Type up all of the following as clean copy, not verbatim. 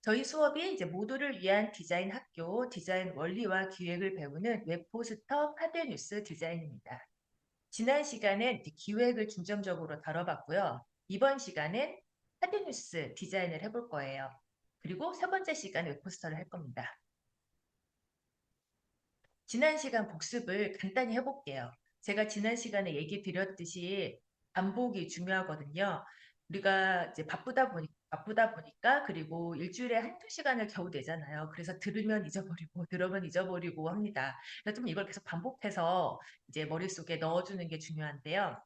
저희 수업이 이제 모두를 위한 디자인 학교, 디자인 원리와 기획을 배우는 웹포스터 카드뉴스 디자인입니다. 지난 시간엔 이제 기획을 중점적으로 다뤄봤고요. 이번 시간엔 카드뉴스 디자인을 해볼 거예요. 그리고 세 번째 시간에 웹포스터를 할 겁니다. 지난 시간 복습을 간단히 해볼게요. 제가 지난 시간에 얘기 드렸듯이 반복이 중요하거든요. 우리가 이제 바쁘다 보니까 그리고 일주일에 한두 시간을 겨우 내잖아요. 그래서 들으면 잊어버리고 들으면 잊어버리고 합니다. 그래서 좀 이걸 계속 반복해서 이제 머릿속에 넣어주는 게 중요한데요.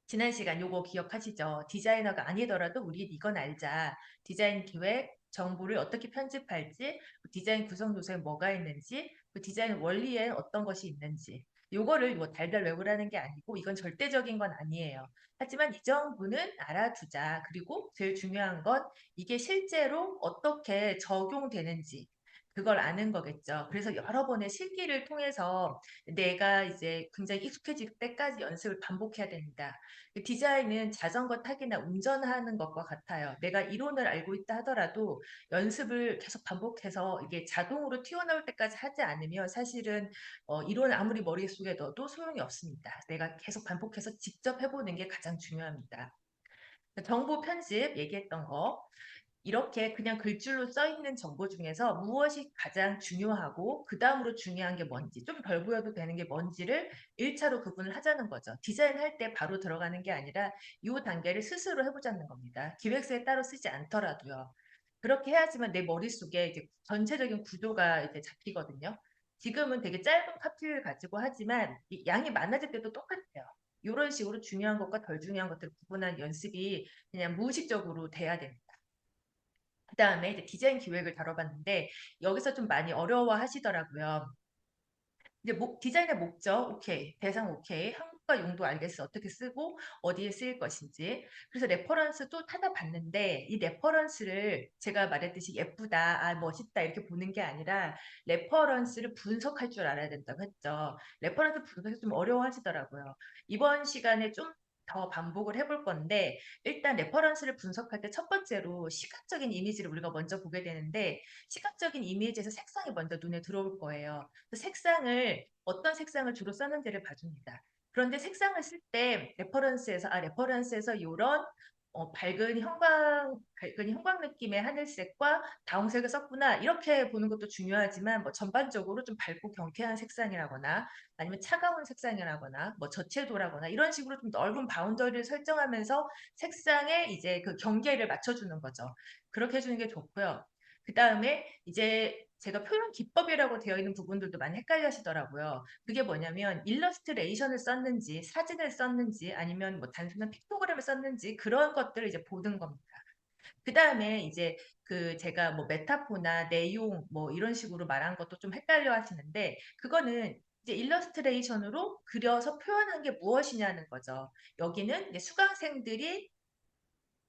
지난 시간 요거 기억하시죠? 디자이너가 아니더라도 우리 이건 알자. 디자인 기획, 정보를 어떻게 편집할지, 그 디자인 구성 요소에 뭐가 있는지, 그 디자인 원리에 어떤 것이 있는지. 요거를 뭐 달달 외우라는 게 아니고 이건 절대적인 건 아니에요. 하지만 이 정도는 알아두자. 그리고 제일 중요한 건 이게 실제로 어떻게 적용되는지 그걸 아는 거겠죠. 그래서 여러 번의 실기를 통해서 내가 이제 굉장히 익숙해질 때까지 연습을 반복해야 됩니다. 디자인은 자전거 타기나 운전하는 것과 같아요. 내가 이론을 알고 있다 하더라도 연습을 계속 반복해서 이게 자동으로 튀어나올 때까지 하지 않으면 사실은 이론을 아무리 머릿속에 넣어도 소용이 없습니다. 내가 계속 반복해서 직접 해보는 게 가장 중요합니다. 정보 편집 얘기했던 거. 이렇게 그냥 글줄로 써 있는 정보 중에서 무엇이 가장 중요하고 그 다음으로 중요한 게 뭔지 좀 덜 보여도 되는 게 뭔지를 1차로 구분을 하자는 거죠. 디자인할 때 바로 들어가는 게 아니라 이 단계를 스스로 해보자는 겁니다. 기획서에 따로 쓰지 않더라도요. 그렇게 해야지만 내 머릿속에 이제 전체적인 구조가 이제 잡히거든요. 지금은 되게 짧은 카피를 가지고 하지만 이 양이 많아질 때도 똑같아요. 이런 식으로 중요한 것과 덜 중요한 것들을 구분한 연습이 그냥 무의식적으로 돼야 됩니다. 그다음에 이제 디자인 기획을 다뤄봤는데 여기서 좀 많이 어려워하시더라고요. 이제 디자인의 목적, 오케이. 대상, 오케이. 한국과 용도 알겠어. 어떻게 쓰고 어디에 쓰일 것인지. 그래서 레퍼런스도 찾아봤는데 이 레퍼런스를 제가 말했듯이 예쁘다, 아 멋있다 이렇게 보는 게 아니라 레퍼런스를 분석할 줄 알아야 된다고 했죠. 레퍼런스 분석이 좀 어려워하시더라고요. 이번 시간에 좀 더 반복을 해볼 건데 일단 레퍼런스를 분석할 때 첫 번째로 시각적인 이미지를 우리가 먼저 보게 되는데 시각적인 이미지에서 색상이 먼저 눈에 들어올 거예요. 그 색상을 어떤 색상을 주로 썼는지를 봐줍니다. 그런데 색상을 쓸 때 레퍼런스에서 이런 밝은 형광 느낌의 하늘색과 다홍색을 썼구나 이렇게 보는 것도 중요하지만 뭐 전반적으로 좀 밝고 경쾌한 색상이라거나 아니면 차가운 색상이라거나 뭐 저채도라거나 이런 식으로 좀 넓은 바운더리를 설정하면서 색상에 이제 그 경계를 맞춰주는 거죠. 그렇게 해주는 게 좋고요. 그 다음에 이제 제가 표현 기법이라고 되어 있는 부분들도 많이 헷갈려 하시더라고요. 그게 뭐냐면 일러스트레이션을 썼는지 사진을 썼는지 아니면 뭐 단순한 픽토그램을 썼는지 그런 것들을 이제 보는 겁니다. 그 다음에 이제 그 제가 뭐 메타포나 내용 뭐 이런 식으로 말한 것도 좀 헷갈려 하시는데 그거는 이제 일러스트레이션으로 그려서 표현한 게 무엇이냐는 거죠. 여기는 이제 수강생들이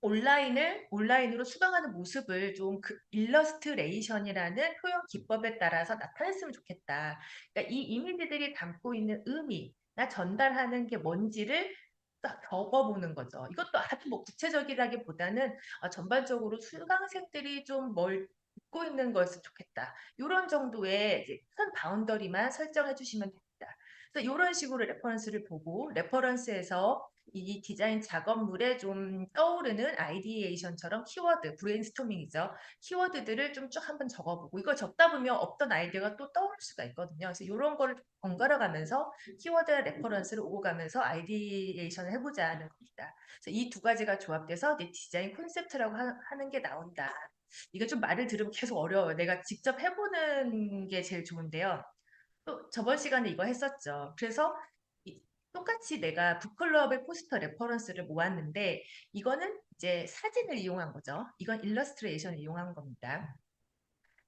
온라인으로 수강하는 모습을 좀 그 일러스트레이션이라는 표현 기법에 따라서 나타냈으면 좋겠다. 그러니까 이 이미지들이 담고 있는 의미나 전달하는 게 뭔지를 딱 적어보는 거죠. 이것도 아주 뭐 구체적이라기보다는 전반적으로 수강생들이 좀 뭘 듣고 있는 거였으면 좋겠다. 이런 정도의 이제 큰 바운더리만 설정해 주시면 됩니다. 그래서 이런 식으로 레퍼런스를 보고 레퍼런스에서 이 디자인 작업물에 좀 떠오르는 아이디에이션처럼 키워드, 브레인스토밍이죠. 키워드들을 좀 쭉 한번 적어보고 이걸 적다 보면 없던 아이디어가 또 떠오를 수가 있거든요. 그래서 이런 거를 번갈아 가면서 키워드 레퍼런스를 오고 가면서 아이디에이션을 해보자는 겁니다. 그래서 이 두 가지가 조합돼서 내 디자인 콘셉트라고 하는 게 나온다. 이거 좀 말을 들으면 계속 어려워요. 내가 직접 해보는 게 제일 좋은데요. 또 저번 시간에 이거 했었죠. 그래서 똑같이 내가 북클럽의 포스터 레퍼런스를 모았는데 이거는 이제 사진을 이용한 거죠. 이건 일러스트레이션을 이용한 겁니다.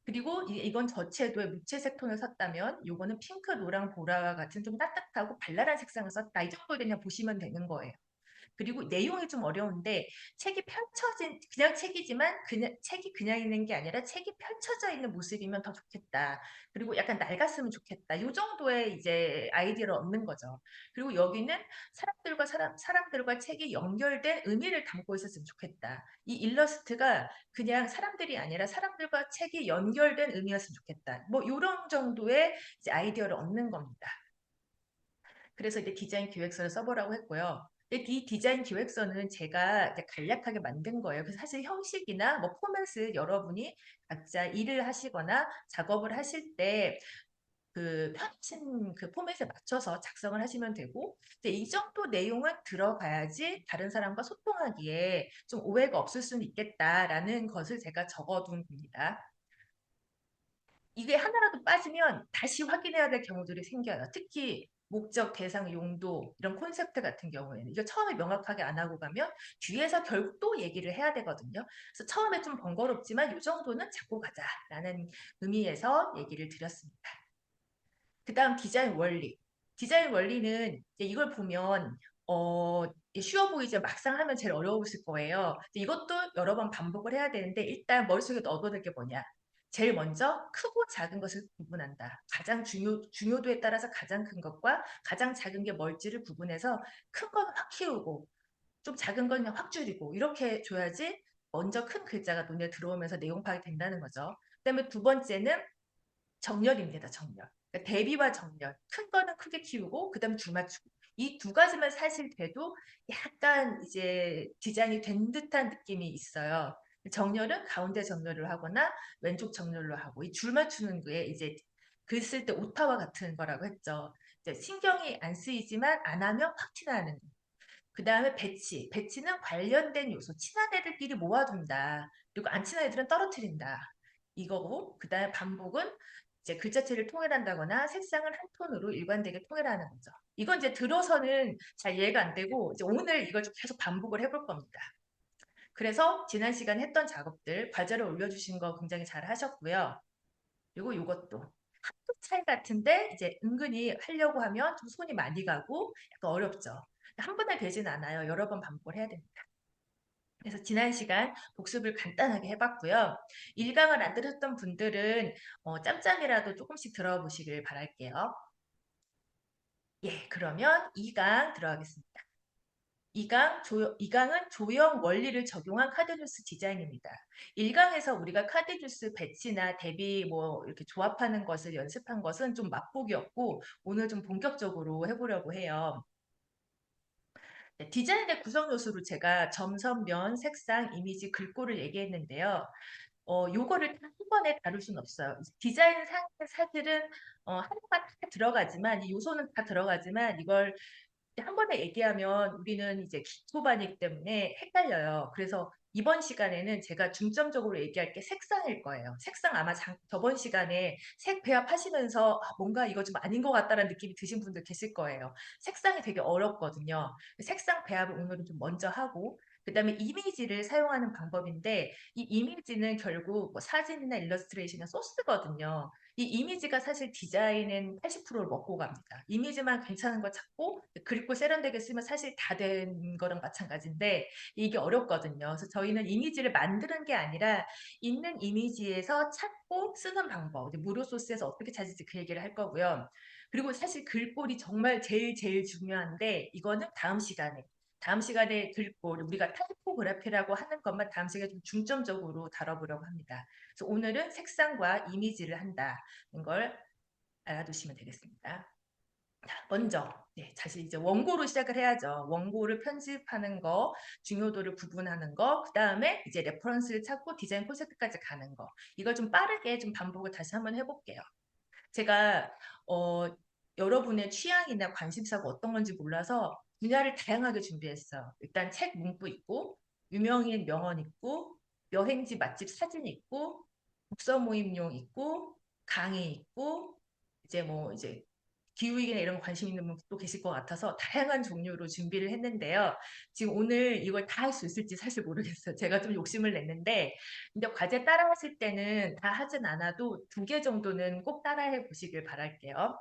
그리고 이건 저채도에 무채색 톤을 썼다면 이거는 핑크, 노랑, 보라와 같은 좀 따뜻하고 발랄한 색상을 썼다. 이 정도 그냥 보시면 되는 거예요. 그리고 내용이 좀 어려운데 책이 펼쳐진 그냥 책이지만 그냥 책이 그냥 있는 게 아니라 책이 펼쳐져 있는 모습이면 더 좋겠다. 그리고 약간 낡았으면 좋겠다. 요 정도의 이제 아이디어를 얻는 거죠. 그리고 여기는 사람들과 책이 연결된 의미를 담고 있었으면 좋겠다. 이 일러스트가 그냥 사람들이 아니라 사람들과 책이 연결된 의미였으면 좋겠다. 뭐 이런 정도의 이제 아이디어를 얻는 겁니다. 그래서 이제 디자인 기획서를 써보라고 했고요. 근데 이 디자인 기획서는 제가 이제 간략하게 만든 거예요. 그래서 사실 형식이나 뭐 포맷을 여러분이 각자 일을 하시거나 작업을 하실 때 그 편하신 그 포맷에 맞춰서 작성을 하시면 되고, 이제 이 정도 내용은 들어가야지 다른 사람과 소통하기에 좀 오해가 없을 수는 있겠다라는 것을 제가 적어둔 겁니다. 이게 하나라도 빠지면 다시 확인해야 될 경우들이 생겨요. 특히 목적, 대상, 용도 이런 콘셉트 같은 경우에는 이거 처음에 명확하게 안 하고 가면 뒤에서 결국 또 얘기를 해야 되거든요. 그래서 처음에 좀 번거롭지만 이 정도는 잡고 가자라는 의미에서 얘기를 드렸습니다. 그 다음 디자인 원리. 디자인 원리는 이제 이걸 보면 쉬워 보이지만 막상 하면 제일 어려우실 거예요. 이것도 여러 번 반복을 해야 되는데 일단 머릿속에 넣어둬야 게 뭐냐. 제일 먼저 크고 작은 것을 구분한다. 가장 중요도에 따라서 가장 큰 것과 가장 작은 게 뭘지를 구분해서 큰 건 확 키우고 좀 작은 건 그냥 확 줄이고 이렇게 줘야지 먼저 큰 글자가 눈에 들어오면서 내용 파악이 된다는 거죠. 그다음에 두 번째는 정렬입니다. 정렬. 그러니까 대비와 정렬. 큰 거는 크게 키우고 그다음 줄 맞추고. 이 두 가지만 사실 돼도 약간 이제 디자인이 된 듯한 느낌이 있어요. 정렬은 가운데 정렬을 하거나 왼쪽 정렬로 하고 이 줄 맞추는 게 이제 글 쓸 때 오타와 같은 거라고 했죠. 이제 신경이 안 쓰이지만 안 하면 확 티나는 거. 그 다음에 배치. 배치는 관련된 요소. 친한 애들끼리 모아둔다. 그리고 안 친한 애들은 떨어뜨린다. 이거고, 그 다음에 반복은 이제 글자체를 통일한다거나 색상을 한 톤으로 일관되게 통일하는 거죠. 이건 이제 들어서는 잘 이해가 안 되고, 이제 오늘 이걸 좀 계속 반복을 해볼 겁니다. 그래서 지난 시간에 했던 작업들, 과제를 올려주신 거 굉장히 잘 하셨고요. 그리고 이것도 한끗 차이 같은데 이제 은근히 하려고 하면 좀 손이 많이 가고 약간 어렵죠. 한 번에 되진 않아요. 여러 번 반복을 해야 됩니다. 그래서 지난 시간 복습을 간단하게 해봤고요. 1강을 안 들으셨던 분들은 짬짬이라도 조금씩 들어보시길 바랄게요. 예, 그러면 2강 들어가겠습니다. 2강은 조형 원리를 적용한 카드뉴스 디자인입니다. 1강에서 우리가 카드뉴스 배치나 대비 뭐 이렇게 조합하는 것을 연습한 것은 좀 맛보기였고 오늘 좀 본격적으로 해보려고 해요. 네, 디자인의 구성 요소로 제가 점선면, 색상, 이미지, 글꼴을 얘기했는데요. 요거를 다 한 번에 다룰 수는 없어요. 디자인 사실은 하나가 다 들어가지만 이 요소는 다 들어가지만 이걸 한 번에 얘기하면 우리는 이제 기초반이기 때문에 헷갈려요. 그래서 이번 시간에는 제가 중점적으로 얘기할 게 색상일 거예요. 색상 아마 저번 시간에 색 배합하시면서 뭔가 이거 좀 아닌 것 같다는 느낌이 드신 분들 계실 거예요. 색상이 되게 어렵거든요. 색상 배합을 오늘은 좀 먼저 하고 그다음에 이미지를 사용하는 방법인데 이 이미지는 결국 뭐 사진이나 일러스트레이션이나 소스거든요. 이 이미지가 사실 디자인은 80%를 먹고 갑니다. 이미지만 괜찮은 거 찾고 그립고 세련되게 쓰면 사실 다 된 거랑 마찬가지인데 이게 어렵거든요. 그래서 저희는 이미지를 만드는 게 아니라 있는 이미지에서 찾고 쓰는 방법, 무료 소스에서 어떻게 찾을지 그 얘기를 할 거고요. 그리고 사실 글꼴이 정말 제일 중요한데 이거는 다음 시간에 글꼴 우리가 타이포그래피라고 하는 것만 다음 시간에 좀 중점적으로 다뤄보려고 합니다. 그래서 오늘은 색상과 이미지를 한다는 걸 알아두시면 되겠습니다. 자, 먼저 사실 이제 원고로 시작을 해야죠. 원고를 편집하는 거, 중요도를 구분하는 거, 그 다음에 이제 레퍼런스를 찾고 디자인 콘셉트까지 가는 거. 이걸 좀 빠르게 좀 반복을 다시 한번 해볼게요. 제가 여러분의 취향이나 관심사가 어떤 건지 몰라서 분야를 다양하게 준비했어요. 일단 책 문구 있고, 유명인 명언 있고, 여행지 맛집 사진 있고, 독서 모임용 있고, 강의 있고, 이제 기후위기나 이런 거 관심 있는 분도 계실 것 같아서 다양한 종류로 준비를 했는데요. 지금 오늘 이걸 다 할 수 있을지 사실 모르겠어요. 제가 좀 욕심을 냈는데 근데 과제 따라 하실 때는 다 하진 않아도 2개 정도는 꼭 따라해 보시길 바랄게요.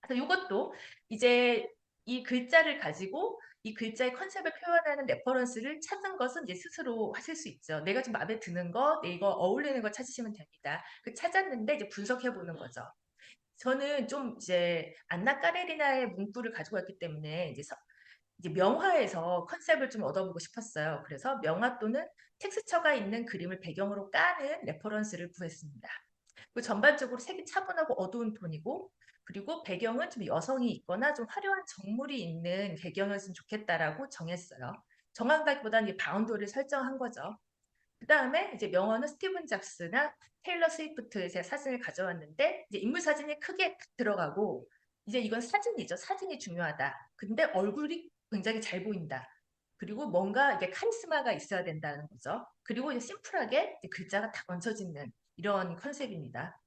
그래서 이것도 이제 이 글자를 가지고 이 글자의 컨셉을 표현하는 레퍼런스를 찾는 것은 이제 스스로 하실 수 있죠. 내가 좀 마음에 드는 거, 이거 어울리는 거 찾으시면 됩니다. 그 찾았는데 이제 분석해 보는 거죠. 저는 좀 이제 안나 까레리나의 문구를 가지고 왔기 때문에 이제 명화에서 컨셉을 좀 얻어보고 싶었어요. 그래서 명화 또는 텍스처가 있는 그림을 배경으로 까는 레퍼런스를 구했습니다. 그 전반적으로 색이 차분하고 어두운 톤이고, 그리고 배경은 좀 여성이 있거나 좀 화려한 정물이 있는 배경이었으면 좋겠다라고 정했어요. 정한다기보다는 이 바운더리를 설정한 거죠. 그 다음에 이제 명언은 스티븐 잡스나 테일러 스위프트의 사진을 가져왔는데, 이제 인물 사진이 크게 들어가고, 이제 이건 사진이죠. 사진이 중요하다. 근데 얼굴이 굉장히 잘 보인다. 그리고 뭔가 이게 카리스마가 있어야 된다는 거죠. 그리고 이제 심플하게 이제 글자가 딱 얹혀지는 이런 컨셉입니다.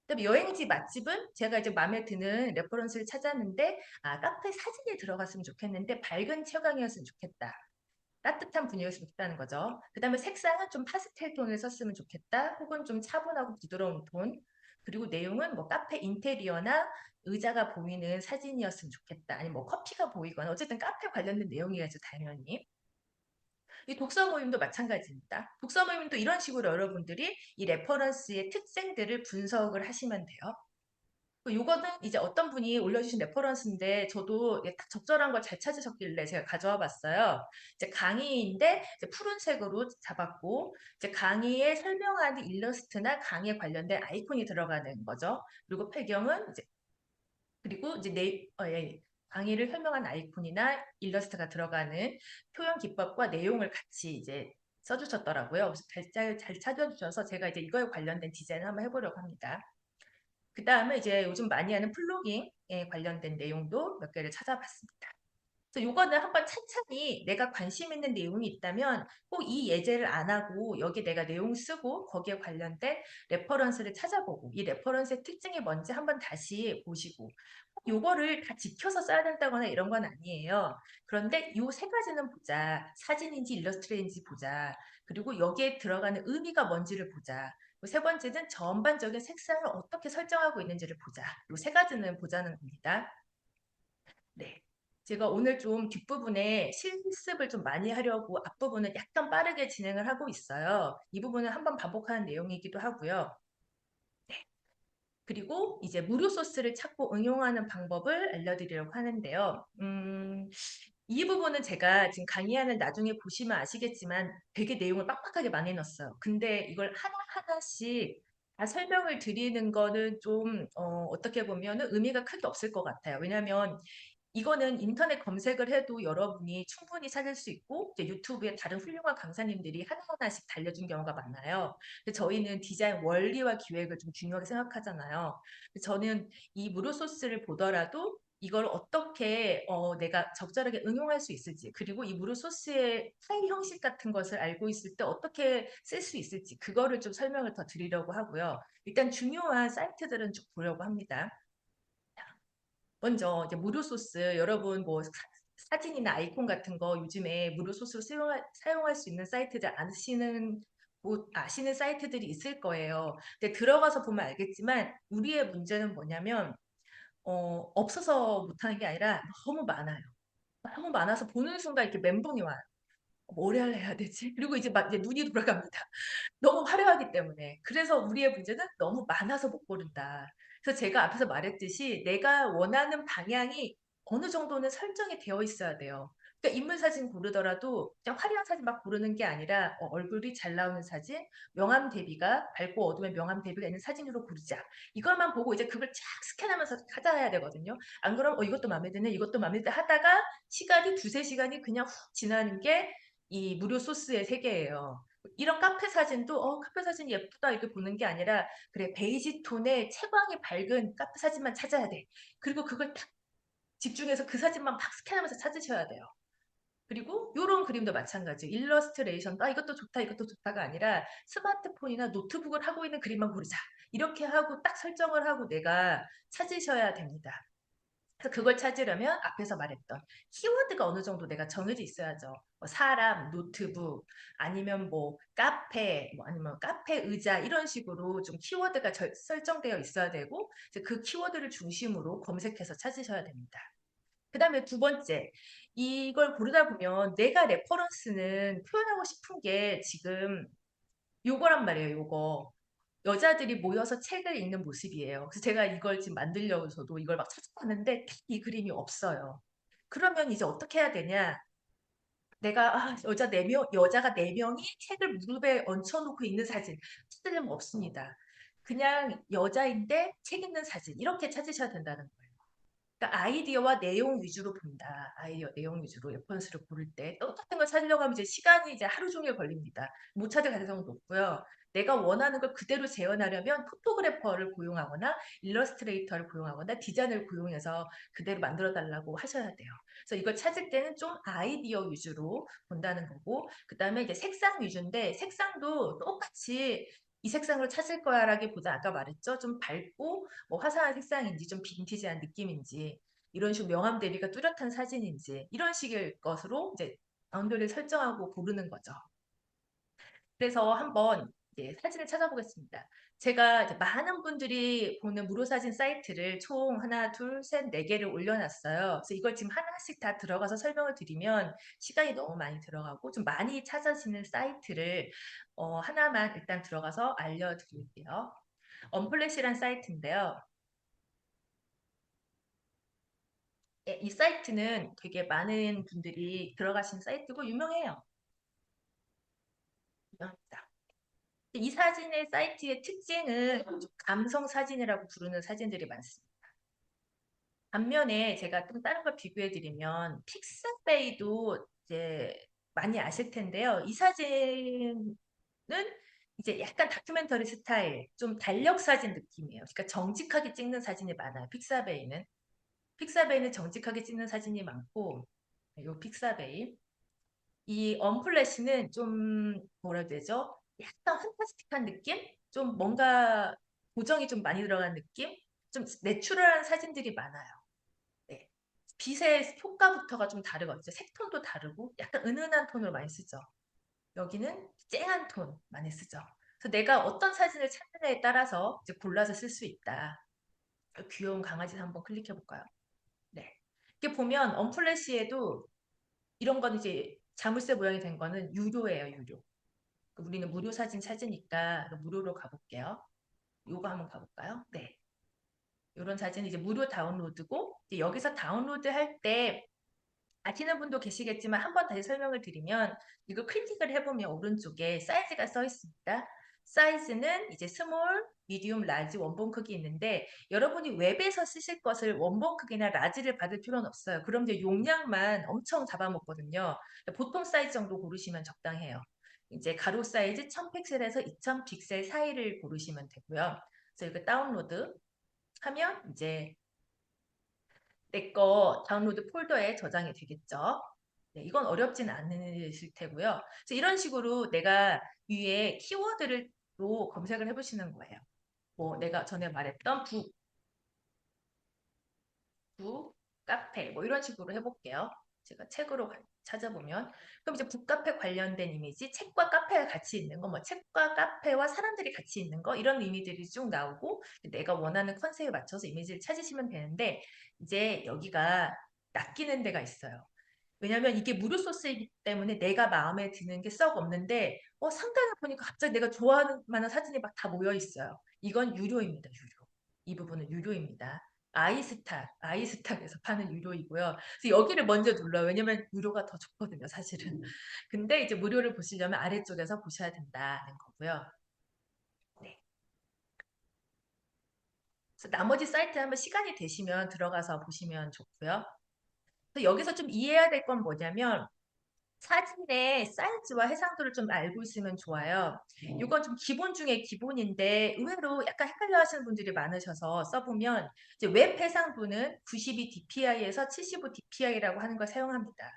그다음에 여행지 맛집은 제가 이제 마음에 드는 레퍼런스를 찾았는데, 카페 사진이 들어갔으면 좋겠는데 밝은 채광이었으면 좋겠다. 따뜻한 분위기였으면 좋겠다는 거죠. 그 다음에 색상은 좀 파스텔 톤을 썼으면 좋겠다. 혹은 좀 차분하고 부드러운 톤. 그리고 내용은 뭐 카페 인테리어나 의자가 보이는 사진이었으면 좋겠다. 아니면 뭐 커피가 보이거나 어쨌든 카페 관련된 내용이겠죠, 당연히. 이 독서 모임도 마찬가지입니다. 독서 모임도 이런 식으로 여러분들이 이 레퍼런스의 특징들을 분석을 하시면 돼요. 요거는 이제 어떤 분이 올려주신 레퍼런스인데 저도 딱 적절한 걸 잘 찾으셨길래 제가 가져와 봤어요. 이제 강의인데 이제 푸른색으로 잡았고, 이제 강의에 설명하는 일러스트나 강의에 관련된 아이콘이 들어가는 거죠. 그리고 배경은 이제 그리고 이제 예, 강의를 설명한 아이콘이나 일러스트가 들어가는 표현 기법과 내용을 같이 이제 써주셨더라고요. 그래서 잘 찾아주셔서 제가 이제 이거에 관련된 디자인을 한번 해보려고 합니다. 그 다음에 이제 요즘 많이 하는 플로깅에 관련된 내용도 몇 개를 찾아봤습니다. 그래서 요거는 한번 찬찬히 내가 관심 있는 내용이 있다면 꼭 이 예제를 안 하고 여기 내가 내용 쓰고 거기에 관련된 레퍼런스를 찾아보고 이 레퍼런스의 특징이 뭔지 한번 다시 보시고 요거를 다 지켜서 써야 된다거나 이런 건 아니에요. 그런데 요 세 가지는 보자. 사진인지 일러스트레인지 보자. 그리고 여기에 들어가는 의미가 뭔지를 보자. 세 번째는 전반적인 색상을 어떻게 설정하고 있는지를 보자. 요 세 가지는 보자는 겁니다. 네. 제가 오늘 좀 뒷부분에 실습을 좀 많이 하려고 앞부분은 약간 빠르게 진행을 하고 있어요. 이 부분은 한번 반복하는 내용이기도 하고요. 네. 그리고 이제 무료 소스를 찾고 응용하는 방법을 알려드리려고 하는데요. 이 부분은 제가 지금 강의안을 나중에 보시면 아시겠지만 되게 내용을 빡빡하게 많이 넣었어요. 근데 이걸 하나하나씩 다 설명을 드리는 거는 좀 어떻게 보면 의미가 크게 없을 것 같아요. 왜냐하면 이거는 인터넷 검색을 해도 여러분이 충분히 찾을 수 있고 이제 유튜브에 다른 훌륭한 강사님들이 하나하나씩 달려준 경우가 많아요. 근데 저희는 디자인 원리와 기획을 좀 중요하게 생각하잖아요. 저는 이 무료 소스를 보더라도 이걸 어떻게 내가 적절하게 응용할 수 있을지 그리고 이 무료 소스의 파일 형식 같은 것을 알고 있을 때 어떻게 쓸 수 있을지 그거를 좀 설명을 더 드리려고 하고요. 일단 중요한 사이트들은 쭉 보려고 합니다. 먼저 이제 무료 소스 여러분 뭐 사진이나 아이콘 같은 거 요즘에 무료 소스로 사용할 수 있는 사이트들 아시는 사이트들이 있을 거예요. 근데 들어가서 보면 알겠지만 우리의 문제는 뭐냐면 없어서 못하는 게 아니라 너무 많아요. 너무 많아서 보는 순간 이렇게 멘붕이 와요. 뭘 해야 되지? 그리고 이제 막 이제 눈이 돌아갑니다. 너무 화려하기 때문에. 그래서 우리의 문제는 너무 많아서 못 고른다. 그래서 제가 앞에서 말했듯이 내가 원하는 방향이 어느 정도는 설정이 되어 있어야 돼요. 그러니까 인물 사진 고르더라도 그냥 화려한 사진 막 고르는 게 아니라 얼굴이 잘 나오는 사진, 명암 대비가 밝고 어두운 명암 대비가 있는 사진으로 고르자. 이것만 보고 이제 그걸 쫙 스캔하면서 찾아야 되거든요. 안 그러면 이것도 마음에 드네, 이것도 마음에 드네 하다가 시간이 두세 시간이 그냥 훅 지나는 게 이 무료 소스의 세계예요. 이런 카페 사진도 카페 사진이 예쁘다 이렇게 보는 게 아니라 그래 베이지 톤의 채광이 밝은 카페 사진만 찾아야 돼. 그리고 그걸 딱 집중해서 그 사진만 막 스캔하면서 찾으셔야 돼요. 그리고 요런 그림도 마찬가지. 일러스트레이션도 이것도 좋다 이것도 좋다가 아니라 스마트폰이나 노트북을 하고 있는 그림만 고르자. 이렇게 하고 딱 설정을 하고 내가 찾으셔야 됩니다. 그래서 그걸 찾으려면 앞에서 말했던 키워드가 어느 정도 내가 정해져 있어야죠. 뭐 사람, 노트북, 아니면 뭐 카페, 뭐 아니면 카페 의자 이런 식으로 좀 키워드가 설정되어 있어야 되고 이제 그 키워드를 중심으로 검색해서 찾으셔야 됩니다. 그 다음에 두 번째, 이걸 고르다 보면 내가 레퍼런스는 표현하고 싶은 게 지금 요거란 말이에요, 요거. 여자들이 모여서 책을 읽는 모습이에요. 그래서 제가 이걸 지금 만들려고 저도 이걸 막 찾아봤는데 이 그림이 없어요. 그러면 이제 어떻게 해야 되냐? 내가 여자가 네 명이 책을 무릎에 얹혀놓고 있는 사진 찾으려면 없습니다. 그냥 여자인데 책 읽는 사진 이렇게 찾으셔야 된다는 거예요. 그러니까 아이디어와 내용 위주로 본다. 아이디어, 내용 위주로 레퍼런스를 고를 때 똑같은 걸 찾으려고 하면 이제 시간이 이제 하루 종일 걸립니다. 못 찾을 가능성은 높고요. 내가 원하는 걸 그대로 재현하려면 포토그래퍼를 고용하거나 일러스트레이터를 고용하거나 디자인을 고용해서 그대로 만들어 달라고 하셔야 돼요. 그래서 이걸 찾을 때는 좀 아이디어 위주로 본다는 거고, 그 다음에 이제 색상 위주인데 색상도 똑같이 이 색상을 찾을 거야라기보다 아까 말했죠. 좀 밝고 뭐 화사한 색상인지 좀 빈티지한 느낌인지 이런 식으로 명암 대비가 뚜렷한 사진인지 이런 식의 것으로 이제 바운더리를 설정하고 고르는 거죠. 그래서 한번 이제 사진을 찾아보겠습니다. 제가 이제 많은 분들이 보는 무료 사진 사이트를 총 하나, 둘, 셋, 네 개를 올려놨어요. 그래서 이걸 지금 하나씩 다 들어가서 설명을 드리면 시간이 너무 많이 들어가고 좀 많이 찾아지는 사이트를 하나만 일단 들어가서 알려드릴게요. 언플래시란 사이트인데요. 예, 이 사이트는 되게 많은 분들이 들어가신 사이트고 유명해요. 유명합니다. 이 사진의 사이트의 특징은 좀 감성 사진이라고 부르는 사진들이 많습니다. 반면에 제가 좀 다른 걸 비교해 드리면 픽사베이도 이제 많이 아실 텐데요. 이 사진은 이제 약간 다큐멘터리 스타일, 좀 달력 사진 느낌이에요. 그러니까 정직하게 찍는 사진이 많아요. 픽사베이는. 픽사베이는 정직하게 찍는 사진이 많고, 요 픽사베이. 이 언플래시는 좀 뭐라 해야 되죠? 약간 판타스틱한 느낌? 좀 뭔가 고정이 좀 많이 들어간 느낌? 좀 내추럴한 사진들이 많아요. 네. 빛의 효과부터가 좀 다르거든요. 색톤도 다르고 약간 은은한 톤을 많이 쓰죠. 여기는 쨍한 톤 많이 쓰죠. 그래서 내가 어떤 사진을 찾느냐에 따라서 이제 골라서 쓸 수 있다. 귀여운 강아지 한번 클릭해 볼까요? 네. 이렇게 보면 언플래시에도 이런 건 이제 자물쇠 모양이 된 거는 유료예요, 유료. 우리는 무료 사진 찾으니까 무료로 가볼게요. 요거 한번 가볼까요? 네. 이런 사진 이제 무료 다운로드고 이제 여기서 다운로드 할 때 아시는 분도 계시겠지만 한번 다시 설명을 드리면 이거 클릭을 해보면 오른쪽에 사이즈가 써 있습니다. 사이즈는 이제 스몰, 미디움, 라지 원본 크기 있는데 여러분이 웹에서 쓰실 것을 원본 크기나 라지를 받을 필요는 없어요. 그럼 이제 용량만 엄청 잡아먹거든요. 보통 사이즈 정도 고르시면 적당해요. 이제 가로 사이즈 1000픽셀에서 2000픽셀 사이를 고르시면 되고요. 그래서 이거 다운로드 하면 이제 내 거 다운로드 폴더에 저장이 되겠죠. 네, 이건 어렵진 않으실 테고요. 그래서 이런 식으로 내가 위에 키워드를 또 검색을 해보시는 거예요. 뭐 내가 전에 말했던 북 카페 뭐 이런 식으로 해볼게요. 제가 책으로 찾아보면 그럼 이제 북카페 관련된 이미지, 책과 카페가 같이 있는 거, 뭐 책과 카페와 사람들이 같이 있는 거 이런 이미지들이 쭉 나오고 내가 원하는 컨셉에 맞춰서 이미지를 찾으시면 되는데 이제 여기가 낚이는 데가 있어요. 왜냐면 이게 무료 소스이기 때문에 내가 마음에 드는 게 썩 없는데 상단을 보니까 갑자기 내가 좋아하는 만한 사진이 막 다 모여 있어요. 이건 유료입니다. 유료. 이 부분은 유료입니다. 아이스탁에서 파는 유료이고요. 그래서 여기를 먼저 눌러요. 왜냐면 유료가 더 좋거든요, 사실은. 근데 이제 무료를 보시려면 아래쪽에서 보셔야 된다는 거고요. 네. 그래서 나머지 사이트 한번 시간이 되시면 들어가서 보시면 좋고요. 그래서 여기서 좀 이해해야 될 건 뭐냐면 사진의 사이즈와 해상도를 좀 알고 있으면 좋아요. 이건 좀 기본 중에 기본인데 의외로 약간 헷갈려 하시는 분들이 많으셔서 써보면 이제 웹 해상도는 92 dpi에서 75 dpi라고 하는 걸 사용합니다.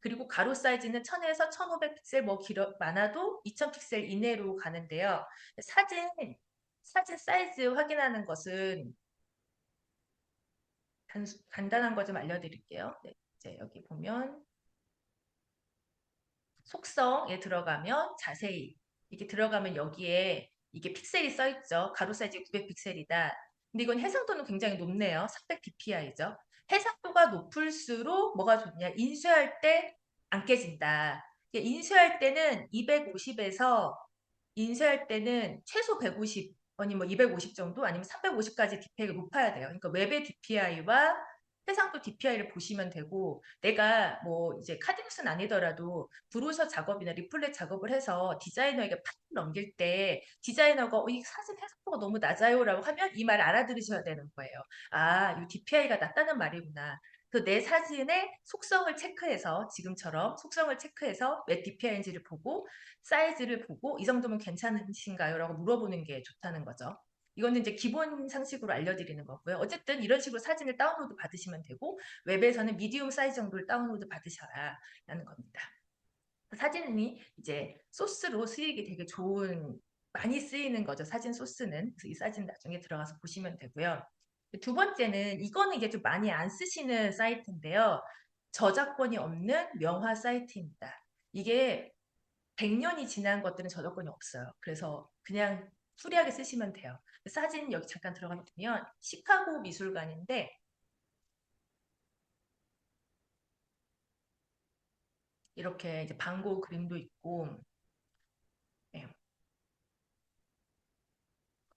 그리고 가로 사이즈는 1000에서 1500 픽셀 뭐 많아도 2000 픽셀 이내로 가는데요. 사진 사이즈 확인하는 것은 간단한 거 좀 알려드릴게요. 네, 이제 여기 보면 속성에 들어가면 자세히 이게 들어가면 여기에 이게 픽셀이 써 있죠. 가로 사이즈 900 픽셀이다. 근데 이건 해상도는 굉장히 높네요. 300 dpi죠. 해상도 해상도가 높을수록 뭐가 좋냐? 인쇄할 때 안 깨진다. 인쇄할 때는 250에서 인쇄할 때는 최소 150 아니 뭐 250 정도 아니면 350까지 DPI가 높아야 돼요. 그러니까 웹의 DPI와 해상도 DPI를 보시면 되고 내가 뭐 이제 카드뉴스는 아니더라도 브로셔 작업이나 리플렛 작업을 해서 디자이너에게 판을 넘길 때 디자이너가 이 사진 해상도가 너무 낮아요라고 하면 이 말 알아들으셔야 되는 거예요. 아, 이 DPI가 낮다는 말이구나. 그 내 사진의 속성을 체크해서 지금처럼 속성을 체크해서 몇 DPI인지를 보고 사이즈를 보고 이 정도면 괜찮으신가요? 라고 물어보는 게 좋다는 거죠. 이거는 이제 기본 상식으로 알려드리는 거고요. 어쨌든 이런 식으로 사진을 다운로드 받으시면 되고 웹에서는 미디움 사이즈 정도를 다운로드 받으셔라라는 겁니다. 사진이 이제 소스로 쓰이기 되게 좋은 많이 쓰이는 거죠. 사진 소스는. 그래서 이 사진 나중에 들어가서 보시면 되고요. 두 번째는 이거는 이제 좀 많이 안 쓰시는 사이트인데요. 저작권이 없는 명화 사이트입니다. 이게 100년이 지난 것들은 저작권이 없어요. 그래서 그냥 프리하게 쓰시면 돼요. 사진 여기 잠깐 들어가 보면 시카고 미술관인데 이렇게 이제 방고 그림도 있고 예,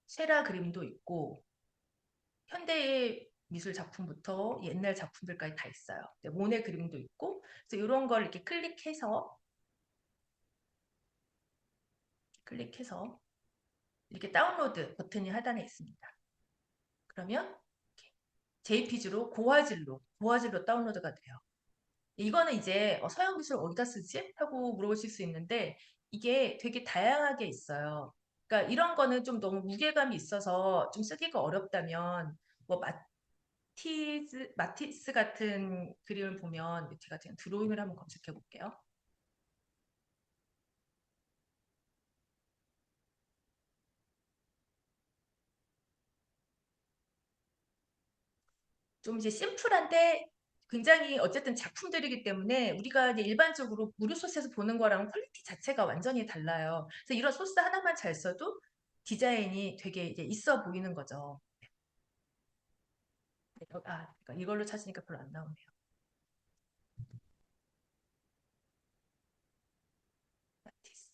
세라 그림도 있고 현대의 미술 작품부터 옛날 작품들까지 다 있어요. 모네 그림도 있고 그래서 이런 걸 이렇게 클릭해서 이렇게 다운로드 버튼이 하단에 있습니다. 그러면 JPG로 고화질로 다운로드가 돼요. 이거는 이제 서양 미술 어디다 쓰지? 하고 물어보실 수 있는데 이게 되게 다양하게 있어요. 그러니까 이런 거는 좀 너무 무게감이 있어서 좀 쓰기가 어렵다면 뭐 마티스 같은 그림을 보면 제가 지금 드로잉을 한번 검색해 볼게요. 좀 이제 심플한데 굉장히 어쨌든 작품들이기 때문에 우리가 이제 일반적으로 무료 소스에서 보는 거랑 퀄리티 자체가 완전히 달라요. 그래서 이런 소스 하나만 잘 써도 디자인이 되게 이제 있어 보이는 거죠. 그러니까 이걸로 찾으니까 별로 안 나오네요. 마티스.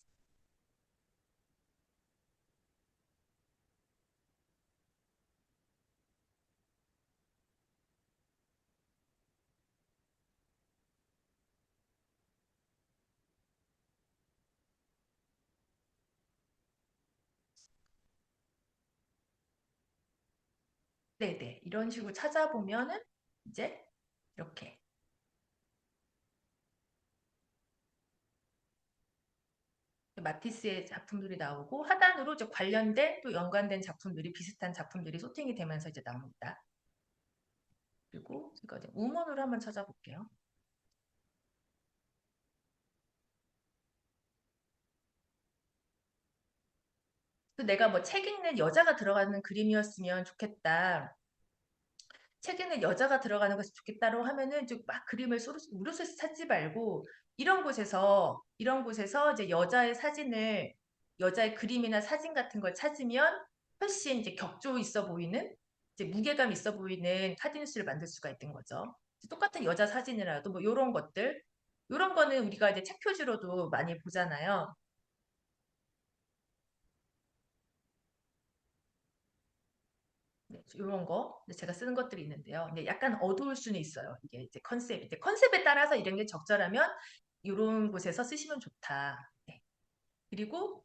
네네. 이런 식으로 찾아보면은 이제 이렇게 마티스의 작품들이 나오고 하단으로 이제 관련된 또 연관된 작품들이 비슷한 작품들이 소팅이 되면서 이제 나옵니다. 그리고 제가 이제 우먼으로 한번 찾아볼게요. 그 내가 뭐 책 읽는 여자가 들어가는 그림이었으면 좋겠다. 책 읽는 여자가 들어가는 것이 좋겠다고 하면은 좀 막 그림을 무료소에서 찾지 말고 이런 곳에서 이제 여자의 사진을 여자의 그림이나 사진 같은 걸 찾으면 훨씬 이제 격조 있어 보이는 이제 무게감 있어 보이는 카드뉴스를 만들 수가 있는 거죠. 똑같은 여자 사진이라도 뭐 이런 것들 이런 거는 우리가 이제 책 표지로도 많이 보잖아요. 네, 이런 거 제가 쓰는 것들이 있는데요. 근데 약간 어두울 수는 있어요. 이게 이제 컨셉에 따라서 이런 게 적절하면 이런 곳에서 쓰시면 좋다. 네. 그리고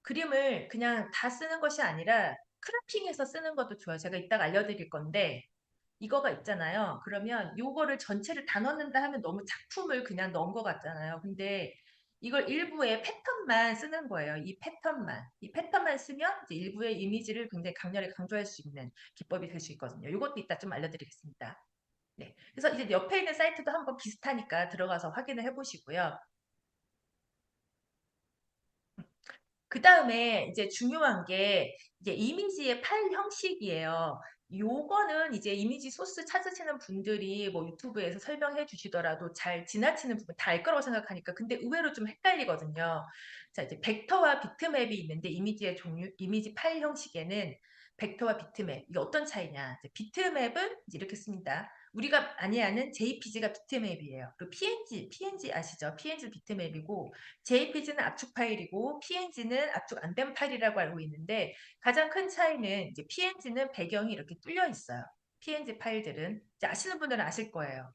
그림을 그냥 다 쓰는 것이 아니라 크라핑해서 쓰는 것도 좋아요. 제가 이따가 알려드릴 건데 이거가 있잖아요. 그러면 요거를 전체를 다 넣는다 하면 너무 작품을 그냥 넣은 것 같잖아요. 근데 이걸 일부의 패턴만 쓰는 거예요. 이 패턴만. 이 패턴만 쓰면 이제 일부의 이미지를 굉장히 강렬하게 강조할 수 있는 기법이 될 수 있거든요. 이것도 이따 좀 알려드리겠습니다. 네. 그래서 이제 옆에 있는 사이트도 한번 비슷하니까 들어가서 확인을 해보시고요. 그 다음에 이제 중요한 게 이제 이미지의 파일 형식이에요. 요거는 이제 이미지 소스 찾으시는 분들이 뭐 유튜브에서 설명해 주시더라도 잘 지나치는 부분 다 알 거라고 생각하니까 근데 의외로 좀 헷갈리거든요. 자, 이제 벡터와 비트맵이 있는데 이미지의 종류, 이미지 파일 형식에는 벡터와 비트맵 이게 어떤 차이냐? 이제 비트맵은 이제 이렇게 씁니다. 우리가 많이 아는 JPG가 비트맵이에요. 그리고 PNG 아시죠? PNG 비트맵이고 JPG는 압축 파일이고 PNG는 압축 안 된 파일이라고 알고 있는데 가장 큰 차이는 이제 PNG는 배경이 이렇게 뚫려 있어요. PNG 파일들은 이제 아시는 분들은 아실 거예요.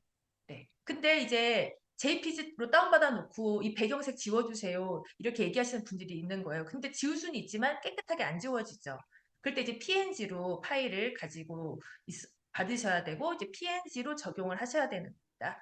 네. 근데 이제 JPG로 다운받아 놓고 이 배경색 지워주세요. 이렇게 얘기하시는 분들이 있는 거예요. 근데 지울 수는 있지만 깨끗하게 안 지워지죠. 그럴 때 이제 PNG로 파일을 가지고 받으셔야 되고 이제 PNG로 적용을 하셔야 되는 겁니다.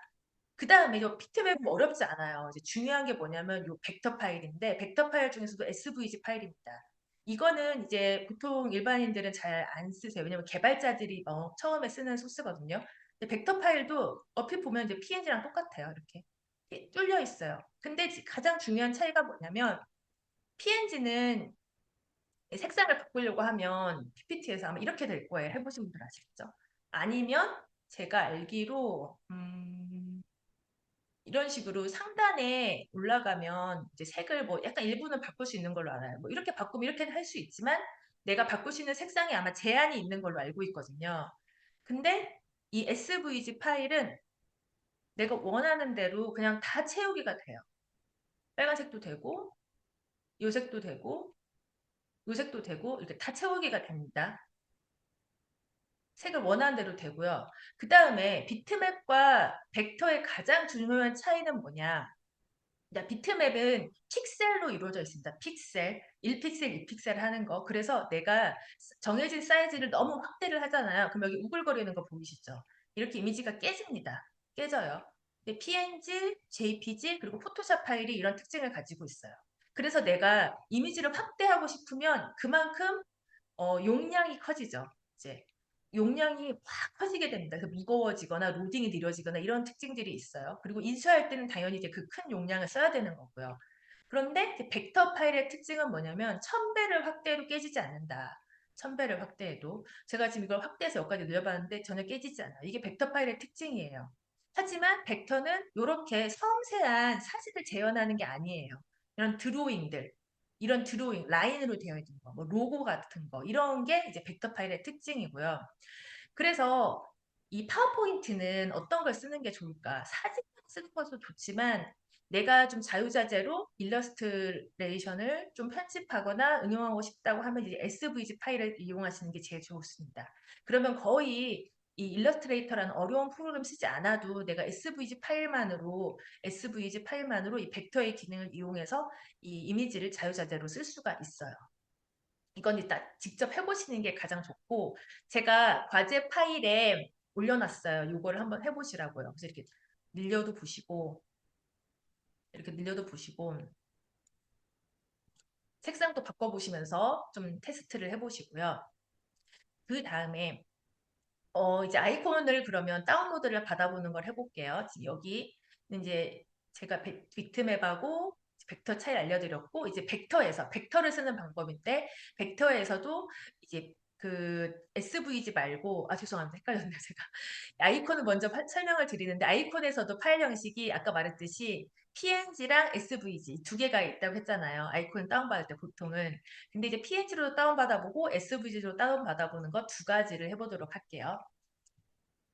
그 다음에 이 비트맵은 어렵지 않아요. 이제 중요한 게 뭐냐면 이 벡터 파일인데 벡터 파일 중에서도 SVG 파일입니다. 이거는 이제 보통 일반인들은 잘 안 쓰세요. 왜냐면 개발자들이 처음에 쓰는 소스거든요. 근데 벡터 파일도 얼핏 보면 이제 PNG랑 똑같아요. 이렇게 뚫려 있어요. 근데 가장 중요한 차이가 뭐냐면 PNG는 색상을 바꾸려고 하면 PPT에서 아마 이렇게 될 거예요. 해보신 분들 아시겠죠? 아니면 제가 알기로 이런 식으로 상단에 올라가면 이제 색을 뭐 약간 일부는 바꿀 수 있는 걸로 알아요. 뭐 이렇게 바꾸면 이렇게 할 수 있지만 내가 바꿀 수 있는 색상이 아마 제한이 있는 걸로 알고 있거든요. 근데 이 SVG 파일은 내가 원하는 대로 그냥 다 채우기가 돼요. 빨간색도 되고, 요색도 되고, 요색도 되고, 이렇게 다 채우기가 됩니다. 색을 원하는 대로 되고요. 그 다음에 비트맵과 벡터의 가장 중요한 차이는 뭐냐? 비트맵은 픽셀로 이루어져 있습니다. 픽셀, 1픽셀, 2픽셀 하는 거. 그래서 내가 정해진 사이즈를 너무 확대를 하잖아요. 그럼 여기 우글거리는 거 보이시죠? 이렇게 이미지가 깨집니다. 깨져요. 근데 PNG, JPG, 그리고 포토샵 파일이 이런 특징을 가지고 있어요. 그래서 내가 이미지를 확대하고 싶으면 그만큼 용량이 커지죠. 이제 용량이 확 커지게 됩니다. 그래서 무거워지거나 로딩이 느려지거나 이런 특징들이 있어요. 그리고 인수할 때는 당연히 이제 그 큰 용량을 써야 되는 거고요. 그런데 벡터 파일의 특징은 뭐냐면 1000배를 확대해도 깨지지 않는다. 1000배를 확대해도 제가 지금 이걸 확대해서 여기까지 늘려봤는데 전혀 깨지지 않아요. 이게 벡터 파일의 특징이에요. 하지만 벡터는 이렇게 섬세한 사진을 재현하는 게 아니에요. 이런 드로잉들, 이런 드로잉, 라인으로 되어 있는 거, 뭐 로고 같은 거, 이런 게 이제 벡터 파일의 특징이고요. 그래서 이 파워포인트는 어떤 걸 쓰는 게 좋을까? 사진 쓰는 것도 좋지만 내가 좀 자유자재로 일러스트레이션을 좀 편집하거나 응용하고 싶다고 하면 이제 SVG 파일을 이용하시는 게 제일 좋습니다. 그러면 거의 이 일러스트레이터라는 어려운 프로그램 쓰지 않아도 내가 SVG 파일만으로 이 벡터의 기능을 이용해서 이 이미지를 자유자재로 쓸 수가 있어요. 이건 일단 직접 해보시는 게 가장 좋고 제가 과제 파일에 올려놨어요. 이거를 한번 해보시라고요. 그래서 이렇게 늘려도 보시고 색상도 바꿔보시면서 좀 테스트를 해보시고요. 그 다음에 이제 아이콘을 그러면 다운로드를 받아보는 걸 해볼게요. 지금 여기 이제 제가 비트맵하고 벡터 차이 알려드렸고 이제 벡터를 쓰는 방법인데 벡터에서도 이제 그 SVG 말고 죄송합니다. 헷갈렸네요. 제가 아이콘을 먼저 설명을 드리는데 아이콘에서도 파일 형식이 아까 말했듯이 PNG랑 SVG 두 개가 있다고 했잖아요. 아이콘 다운받을 때 보통은. 근데 이제 PNG로 다운받아보고 SVG로 다운받아보는 거 두 가지를 해보도록 할게요.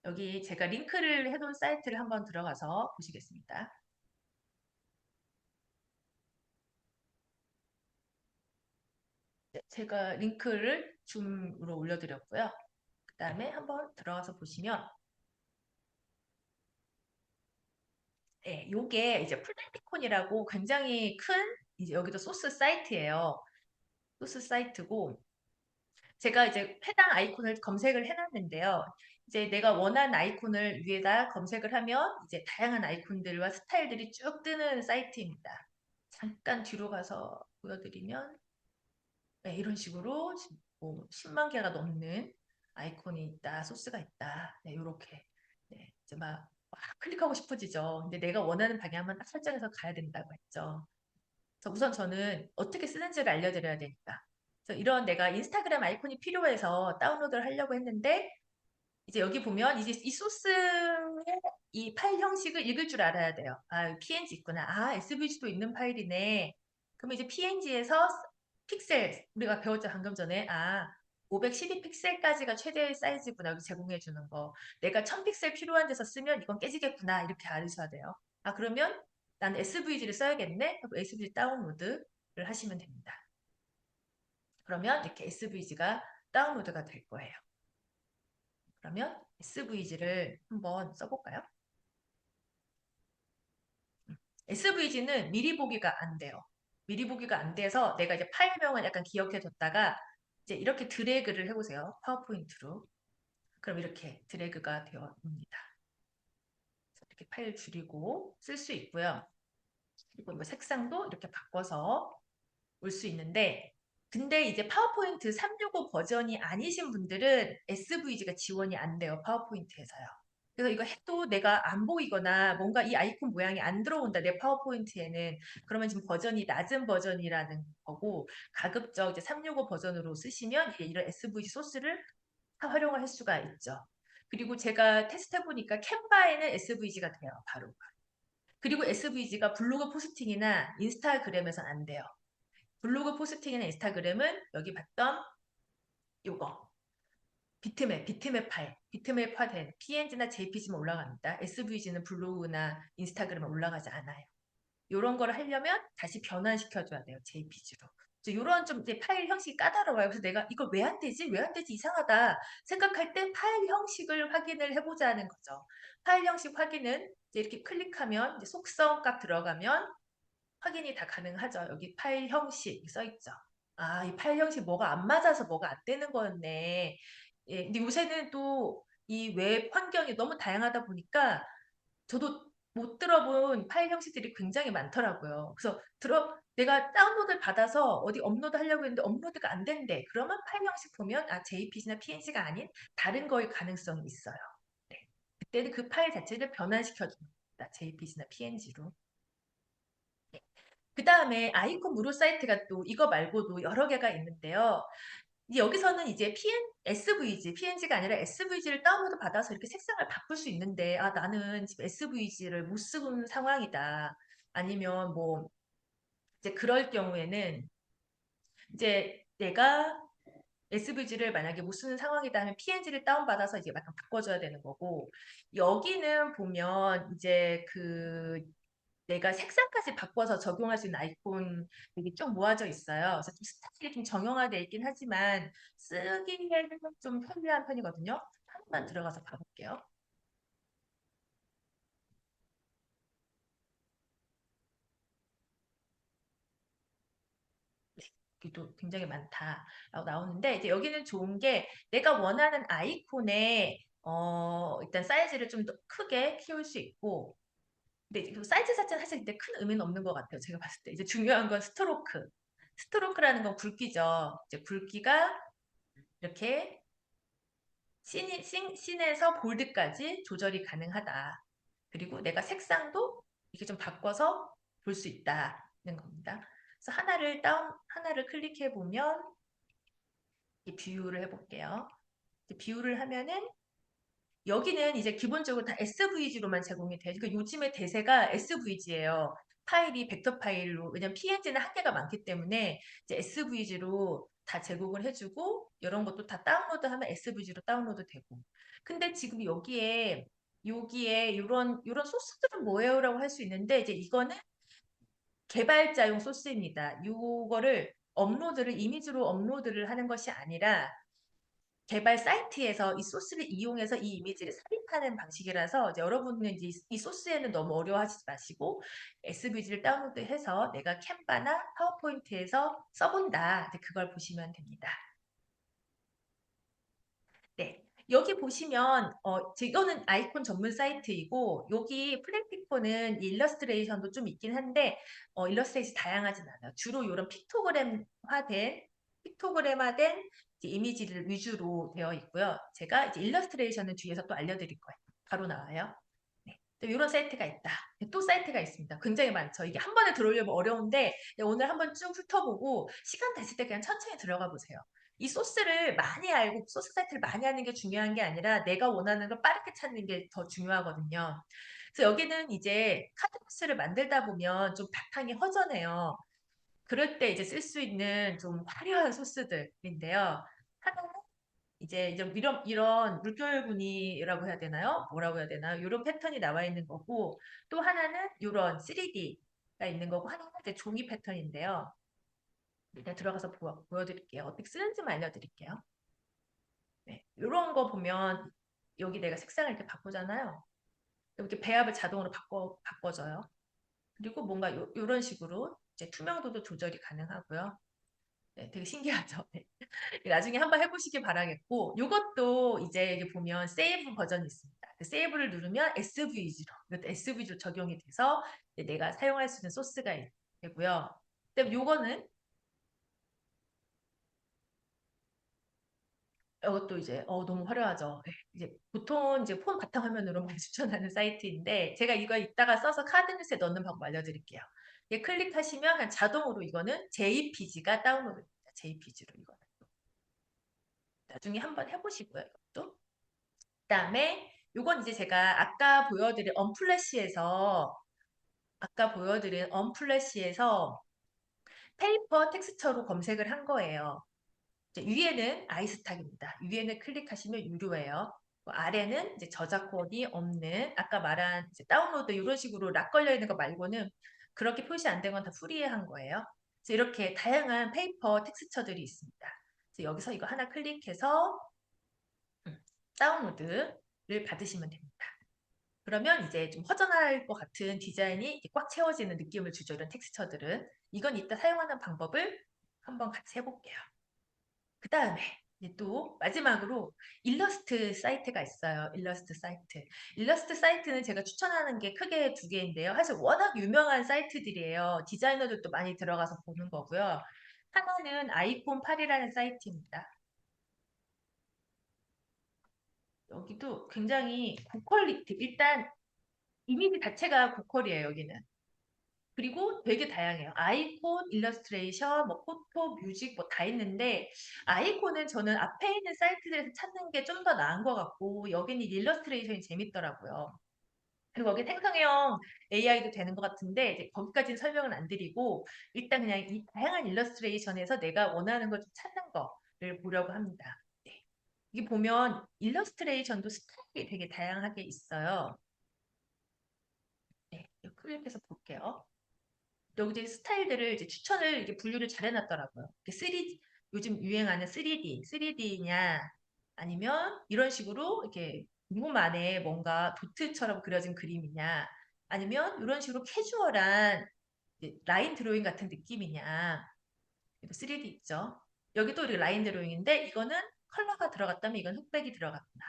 여기 제가 링크를 해놓은 사이트를 한번 들어가서 보시겠습니다. 제가 링크를 줌으로 올려드렸고요. 그 다음에 한번 들어가서 보시면 네, 요게 이제 플래티콘이라고 굉장히 큰 이제 여기도 소스 사이트예요. 소스 사이트고 제가 이제 해당 아이콘을 검색을 해놨는데요. 이제 내가 원하는 아이콘을 위에다 검색을 하면 이제 다양한 아이콘들과 스타일들이 쭉 뜨는 사이트입니다. 잠깐 뒤로 가서 보여드리면 네, 이런 식으로 뭐 10만 개가 넘는 아이콘이 있다, 소스가 있다. 네, 이렇게 네, 이제 막 클릭하고 싶어지죠. 근데 내가 원하는 방향만 딱 설정해서 가야 된다고 했죠. 그래서 우선 저는 어떻게 쓰는지를 알려드려야 되니까. 그래서 이런 내가 인스타그램 아이콘이 필요해서 다운로드를 하려고 했는데 이제 여기 보면 이제 이 소스의 이 파일 형식을 읽을 줄 알아야 돼요. PNG 있구나. SVG도 있는 파일이네. 그러면 이제 PNG에서 픽셀 우리가 배웠죠 방금 전에. 512픽셀까지가 최대의 사이즈구나. 여기 제공해 주는 거. 내가 1000픽셀 필요한 데서 쓰면 이건 깨지겠구나. 이렇게 알으셔야 돼요. 아, 그러면 난 SVG를 써야겠네. 그럼 SVG 다운로드를 하시면 됩니다. 그러면 이렇게 SVG가 다운로드가 될 거예요. 그러면 SVG를 한번 써볼까요? SVG는 미리 보기가 안 돼요. 미리 보기가 안 돼서 내가 이제 파일명을 약간 기억해 뒀다가 이제 이렇게 드래그를 해보세요. 파워포인트로. 그럼 이렇게 드래그가 되어 옵니다. 이렇게 파일 줄이고 쓸 수 있고요. 그리고 뭐 색상도 이렇게 바꿔서 올 수 있는데 근데 이제 파워포인트 365 버전이 아니신 분들은 SVG가 지원이 안 돼요. 파워포인트에서요. 그래서 이거 해도 내가 안 보이거나 뭔가 이 아이콘 모양이 안 들어온다. 내 파워포인트에는. 그러면 지금 버전이 낮은 버전이라는 거고 가급적 이제 365 버전으로 쓰시면 이런 SVG 소스를 다 활용할 수가 있죠. 그리고 제가 테스트 해보니까 캔바에는 SVG가 돼요. 바로. 그리고 SVG가 블로그 포스팅이나 인스타그램에선 안 돼요. 블로그 포스팅이나 인스타그램은 여기 봤던 요거 비트맵 파일, 비트맵화된 PNG나 JPG만 올라갑니다. SVG는 블로그나 인스타그램에 올라가지 않아요. 이런 걸 하려면 다시 변환시켜줘야 돼요. JPG로. 이런 좀 이제 파일 형식이 까다로워요. 그래서 내가 이걸 왜 안 되지? 왜 안 되지? 이상하다 생각할 때 파일 형식을 확인을 해보자는 거죠. 파일 형식 확인은 이제 이렇게 클릭하면 이제 속성 값 들어가면 확인이 다 가능하죠. 여기 파일 형식 써있죠. 아, 이 파일 형식 뭐가 안 맞아서 뭐가 안 되는 거였네. 예, 근데 요새는 또 이 웹 환경이 너무 다양하다 보니까 저도 못 들어본 파일 형식들이 굉장히 많더라고요. 그래서 내가 다운로드를 받아서 어디 업로드 하려고 했는데 업로드가 안 된대. 그러면 파일 형식 보면 아, JPG나 PNG가 아닌 다른 거일 가능성이 있어요. 네. 그때는 그 파일 자체를 변환시켜 줍니다. JPG나 PNG로. 그 다음에 아이콘 무료 사이트가 또 이거 말고도 여러 개가 있는데요. 여기서는 이제 SVG, PNG가 아니라 SVG를 다운로드 받아서 이렇게 색상을 바꿀 수 있는데, 아, 나는 지금 SVG를 못 쓰는 상황이다. 아니면 뭐, 이제 그럴 경우에는 이제 내가 SVG를 만약에 못 쓰는 상황이다 하면 PNG를 다운받아서 이제 약간 바꿔줘야 되는 거고, 여기는 보면 이제 내가 색상까지 바꿔서 적용할 수 있는 아이콘 이게 좀 모아져 있어요. 그래서 좀 스타일이 좀 정형화되어 있긴 하지만 쓰기에는 좀 편리한 편이거든요. 한번 들어가서 봐볼게요. 네, 여기도 굉장히 많다라고 나오는데 이제 여기는 좋은 게 내가 원하는 아이콘의 일단 사이즈를 좀 더 크게 키울 수 있고 근데 그 사이즈 자체는 사실 근데 큰 의미는 없는 것 같아요. 제가 봤을 때 이제 중요한 건 스트로크. 스트로크라는 건 굵기죠. 이제 굵기가 이렇게 씬에서 볼드까지 조절이 가능하다. 그리고 내가 색상도 이렇게 좀 바꿔서 볼 수 있다는 겁니다. 그래서 하나를 클릭해 보면 비유를 해볼게요. 비유를 하면은 여기는 이제 기본적으로 다 SVG로만 제공이 돼요. 그러니까 요즘의 대세가 SVG예요. 파일이 벡터 파일로 왜냐면 PNG는 한계가 많기 때문에 이제 SVG로 다 제공을 해주고 이런 것도 다 다운로드하면 SVG로 다운로드 되고. 근데 지금 여기에 이런 소스들은 뭐예요라고 할 수 있는데 이제 이거는 개발자용 소스입니다. 이거를 이미지로 업로드를 하는 것이 아니라 개발 사이트에서 이 소스를 이용해서 이 이미지를 삽입하는 방식이라서 이제 여러분은 이제 이 소스에는 너무 어려워하시지 마시고 SVG를 다운로드해서 내가 캔바나 파워포인트에서 써본다. 이제 그걸 보시면 됩니다. 네. 여기 보시면 이거는 아이콘 전문 사이트이고 여기 플랫피코는 일러스트레이션도 좀 있긴 한데 일러스트레이션이 다양하진 않아요. 주로 이런 픽토그램화된 이제 이미지를 위주로 되어 있고요. 제가 이제 일러스트레이션은 뒤에서 또 알려드릴 거예요. 바로 나와요. 네. 또 이런 사이트가 있다. 또 사이트가 있습니다. 굉장히 많죠. 이게 한 번에 들어오려면 어려운데 오늘 한번 쭉 훑어보고 시간 됐을 때 그냥 천천히 들어가 보세요. 이 소스를 많이 알고 소스 사이트를 많이 하는 게 중요한 게 아니라 내가 원하는 걸 빠르게 찾는 게 더 중요하거든요. 그래서 여기는 이제 카드뉴스를 만들다 보면 좀 바탕이 허전해요. 그럴 때 이제 쓸 수 있는 좀 화려한 소스들인데요. 하나는 이제 이런 물결무늬라고 해야 되나요? 뭐라고 해야 되나요? 이런 패턴이 나와 있는 거고 또 하나는 이런 3D가 있는 거고 하나는 이제 종이 패턴인데요. 일단 들어가서 보여드릴게요. 어떻게 쓰는지만 알려드릴게요. 네, 이런 거 보면 여기 내가 색상을 이렇게 바꾸잖아요. 이렇게 배합을 자동으로 바꿔줘요. 그리고 뭔가 이런 식으로 이제 투명도도 조절이 가능하고요. 네, 되게 신기하죠. 네. 나중에 한번 해보시기 바라겠고, 이것도 이제 여기 보면 세이브 버전이 있습니다. 그 세이브를 누르면 SVG로, 이것도 SVG로 적용이 돼서 내가 사용할 수 있는 소스가 되고요. 그다음에 요거는 이것도 이제 너무 화려하죠. 네, 이제 보통 이제 폰 바탕화면으로만 추천하는 사이트인데 제가 이거 이따가 써서 카드뉴스에 넣는 방법 알려드릴게요. 예, 클릭하시면 그냥 자동으로 이거는 JPG가 다운로드됩니다. JPG로 이거는. 나중에 한번 해보시고요. 이것도. 그다음에 요건 이제 제가 아까 보여드린 언플래시에서 페이퍼 텍스처로 검색을 한 거예요. 이제 위에는 아이스탁입니다. 위에는 클릭하시면 유료예요. 아래는 이제 저작권이 없는 아까 말한 이제 다운로드 이런 식으로 락 걸려 있는 거 말고는 그렇게 표시 안 된 건 다 프리한 거예요. 그래서 이렇게 다양한 페이퍼 텍스처들이 있습니다. 그래서 여기서 이거 하나 클릭해서 다운로드를 받으시면 됩니다. 그러면 이제 좀 허전할 것 같은 디자인이 꽉 채워지는 느낌을 주죠. 이런 텍스처들은. 이건 이따 사용하는 방법을 한번 같이 해볼게요. 그 다음에 또 마지막으로 일러스트 사이트가 있어요. 일러스트 사이트. 일러스트 사이트는 제가 추천하는 게 크게 두 개인데요. 사실 워낙 유명한 사이트들이에요. 디자이너들도 많이 들어가서 보는 거고요. 하나는 아이콘8이라는 사이트입니다. 여기도 굉장히 고퀄리티, 일단 이미지 자체가 고퀄이에요, 여기는. 그리고 되게 다양해요. 아이콘, 일러스트레이션, 뭐 포토, 뮤직 뭐 다 있는데 아이콘은 저는 앞에 있는 사이트들에서 찾는 게 좀 더 나은 것 같고 여기는 일러스트레이션이 재밌더라고요. 그리고 여기 생성형 AI도 되는 것 같은데 이제 거기까지는 설명은 안 드리고 일단 그냥 이 다양한 일러스트레이션에서 내가 원하는 걸 좀 찾는 거를 보려고 합니다. 네. 이게 보면 일러스트레이션도 스타일이 되게 다양하게 있어요. 네, 클릭해서 볼게요. 여기 스타일들을 이제 추천을 이렇게 분류를 잘 해놨더라고요. 3D, 요즘 유행하는 3D냐 아니면 이런 식으로 이렇게 룸 안에 뭔가 도트처럼 그려진 그림이냐 아니면 이런 식으로 캐주얼한 라인 드로잉 같은 느낌이냐 3D 있죠. 여기도 이렇게 라인 드로잉인데 이거는 컬러가 들어갔다면 이건 흑백이 들어갔구나.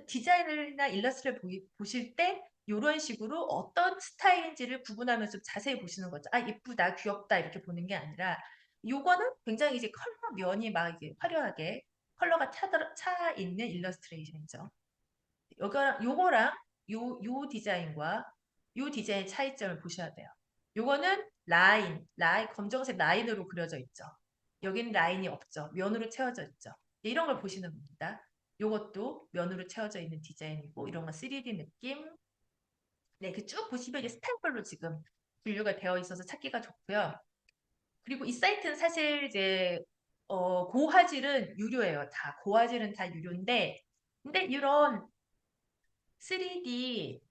디자인이나 일러스트를 보실 때 이런 식으로 어떤 스타일인지를 구분하면서 자세히 보시는 거죠. 아, 예쁘다, 귀엽다 이렇게 보는 게 아니라 요거는 굉장히 이제 컬러 면이 막 이게 화려하게 컬러가 차 있는 일러스트레이션이죠. 요거랑 요 디자인과 요 디자인의 차이점을 보셔야 돼요. 요거는 라인, 검정색 라인으로 그려져 있죠. 여기는 라인이 없죠. 면으로 채워져 있죠. 이런 걸 보시는 겁니다. 요것도 면으로 채워져 있는 디자인이고 이런 건 3D 느낌. 네, 그 쭉 보시면 이제 스타일별로 지금 분류가 되어 있어서 찾기가 좋고요. 그리고 이 사이트는 사실 이제 고화질은 유료예요. 다 고화질은 다 유료인데 근데 이런 3D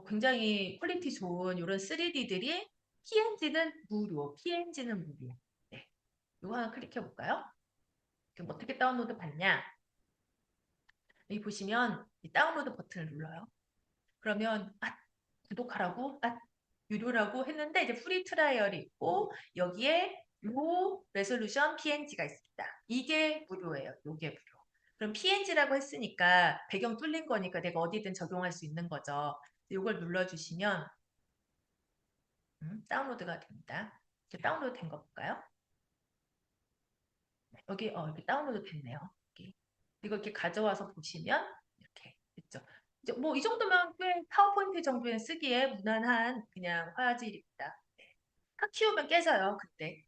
굉장히 퀄리티 좋은 이런 3D들이 PNG는 무료. 네, 이거 하나 클릭해 볼까요? 그럼 어떻게 다운로드 받냐? 여기 보시면 이 다운로드 버튼을 눌러요. 그러면 구독하라고 유료라고 했는데 이제 프리 트라이얼이 있고 여기에 로 레솔루션 PNG가 있습니다. 이게 무료예요. 이게 무료. 그럼 PNG라고 했으니까 배경 뚫린 거니까 내가 어디든 적용할 수 있는 거죠. 이걸 눌러주시면 다운로드가 됩니다. 이렇게 다운로드 된 거 볼까요? 여기 이렇게 다운로드 됐네요. 여기. 이거 이렇게 가져와서 보시면 이렇게 됐죠. 이제 뭐 이 정도면 꽤 파워포인트 정도에 쓰기에 무난한 그냥 화질입니다. 네. 확 키우면 깨져요. 그때.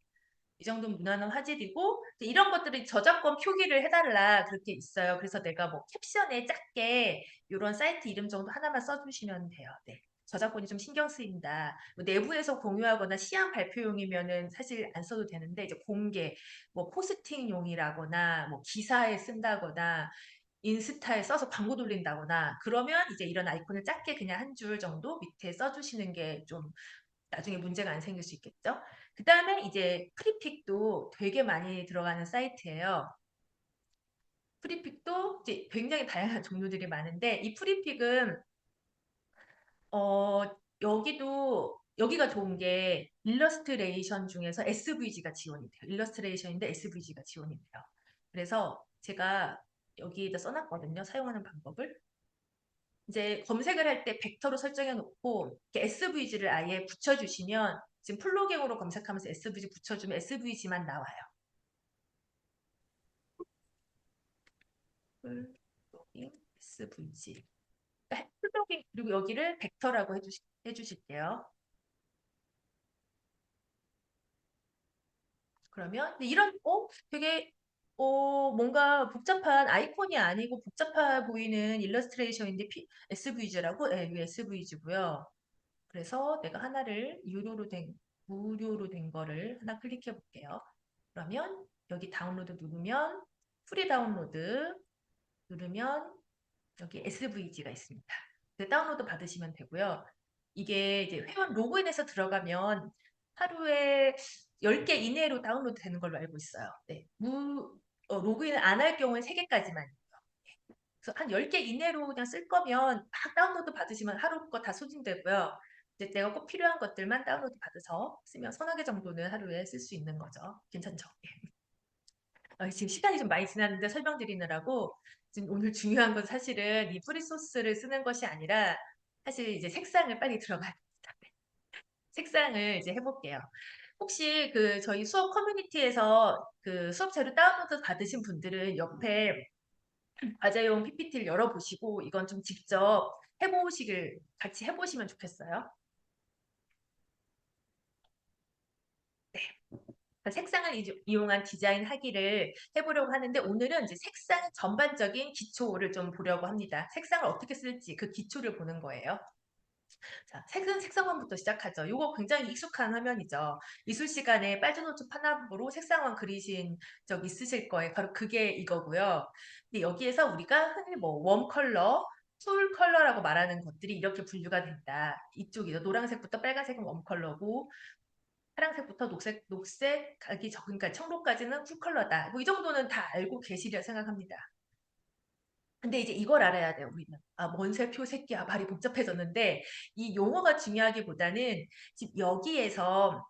이 정도는 무난한 화질이고 이런 것들이 저작권 표기를 해달라 그렇게 있어요. 그래서 내가 뭐 캡션에 작게 이런 사이트 이름 정도 하나만 써주시면 돼요. 네. 저작권이 좀 신경 쓰인다. 뭐 내부에서 공유하거나 시향 발표용이면은 사실 안 써도 되는데 이제 공개, 뭐 포스팅용이라거나 뭐 기사에 쓴다거나 인스타에 써서 광고 돌린다거나 그러면 이제 이런 아이콘을 작게 그냥 한 줄 정도 밑에 써주시는 게 좀 나중에 문제가 안 생길 수 있겠죠. 그 다음에 이제 프리픽도 되게 많이 들어가는 사이트예요. 프리픽도 이제 굉장히 다양한 종류들이 많은데 이 프리픽은 어 여기가 좋은 게 일러스트레이션 중에서 SVG가 지원이 돼요. 일러스트레이션인데 SVG가 지원이 돼요. 그래서 제가 여기다 써놨거든요. 사용하는 방법을. 이제 검색을 할 때 벡터로 설정해 놓고 SVG를 아예 붙여주시면 지금 플로깅으로 검색하면서 SVG 붙여주면 SVG만 나와요. 플로깅 SVG. 플로깅 그리고 여기를 벡터라고 해주실게요. 그러면 이런 되게 뭔가 복잡한 아이콘이 아니고 복잡해 보이는 일러스트레이션인데 SVG라고? 네, 이게 SVG고요. 그래서 내가 하나를 무료로 된 거를 하나 클릭해 볼게요. 그러면 여기 다운로드 누르면 프리 다운로드 누르면 여기 SVG가 있습니다. 다운로드 받으시면 되고요. 이게 이제 회원 로그인해서 들어가면 하루에 10개 이내로 다운로드 되는 걸로 알고 있어요. 네. 로그인을 안 할 경우에 3개까지만. 그래서 한 10개 이내로 그냥 쓸 거면 막 다운로드 받으시면 하루 거 다 소진되고요. 이제 내가 꼭 필요한 것들만 다운로드 받아서 쓰면 서너 개 정도는 하루에 쓸 수 있는 거죠. 괜찮죠? 지금 시간이 좀 많이 지났는데 설명드리느라고 지금 오늘 중요한 건 사실은 이 프리소스를 쓰는 것이 아니라 사실 이제 색상을 빨리 들어가야 됩니다. 색상을 이제 해볼게요. 혹시 그 저희 수업 커뮤니티에서 그 수업 자료 다운로드 받으신 분들은 옆에 과제용 PPT를 열어보시고 이건 좀 직접 같이 해보시면 좋겠어요. 색상을 이용한 디자인 하기를 해보려고 하는데 오늘은 이제 색상 전반적인 기초를 좀 보려고 합니다. 색상을 어떻게 쓸지 그 기초를 보는 거예요. 자, 색상원부터 시작하죠. 이거 굉장히 익숙한 화면이죠. 이술 시간에 빨주노트 파나브로 색상원 그리신 적 있으실 거예요. 바로 그게 이거고요. 근데 여기에서 우리가 흔히 뭐 웜 컬러, 쿨 컬러라고 말하는 것들이 이렇게 분류가 된다. 이쪽이죠. 노란색부터 빨간색은 웜 컬러고 파란색부터 녹색 가기 그러니까 청록까지는 쿨 컬러다. 뭐 이 정도는 다 알고 계시리라 생각합니다. 근데 이제 이걸 알아야 돼요, 우리는. 뭔색, 표색이야. 말이 복잡해졌는데 이 용어가 중요하기보다는 지금 여기에서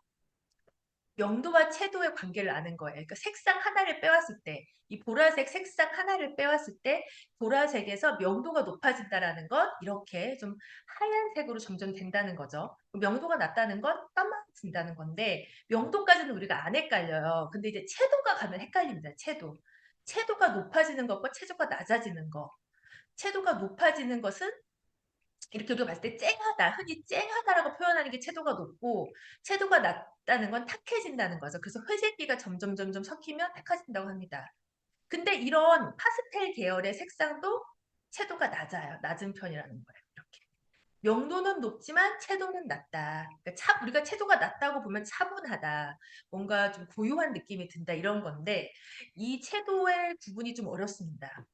명도와 채도의 관계를 아는 거예요. 그러니까 색상 하나를 빼왔을 때, 이 보라색 색상 하나를 빼왔을 때 보라색에서 명도가 높아진다라는 건 이렇게 좀 하얀색으로 점점 된다는 거죠. 명도가 낮다는 건 까만진다는 건데 명도까지는 우리가 안 헷갈려요. 근데 이제 채도가 가면 헷갈립니다. 채도. 채도가 높아지는 것과 채도가 낮아지는 것. 채도가 높아지는 것은 이렇게 우리가 봤을 때 쨍하다, 흔히 쨍하다라고 표현하는 게 채도가 높고 채도가 낮다는 건 탁해진다는 거죠. 그래서 회색기가 점점 섞이면 탁해진다고 합니다. 근데 이런 파스텔 계열의 색상도 채도가 낮은 편이라는 거예요. 이렇게. 명도는 높지만 채도는 낮다. 그러니까 우리가 채도가 낮다고 보면 차분하다. 뭔가 좀 고요한 느낌이 든다 이런 건데 이 채도의 구분이 좀 어렵습니다.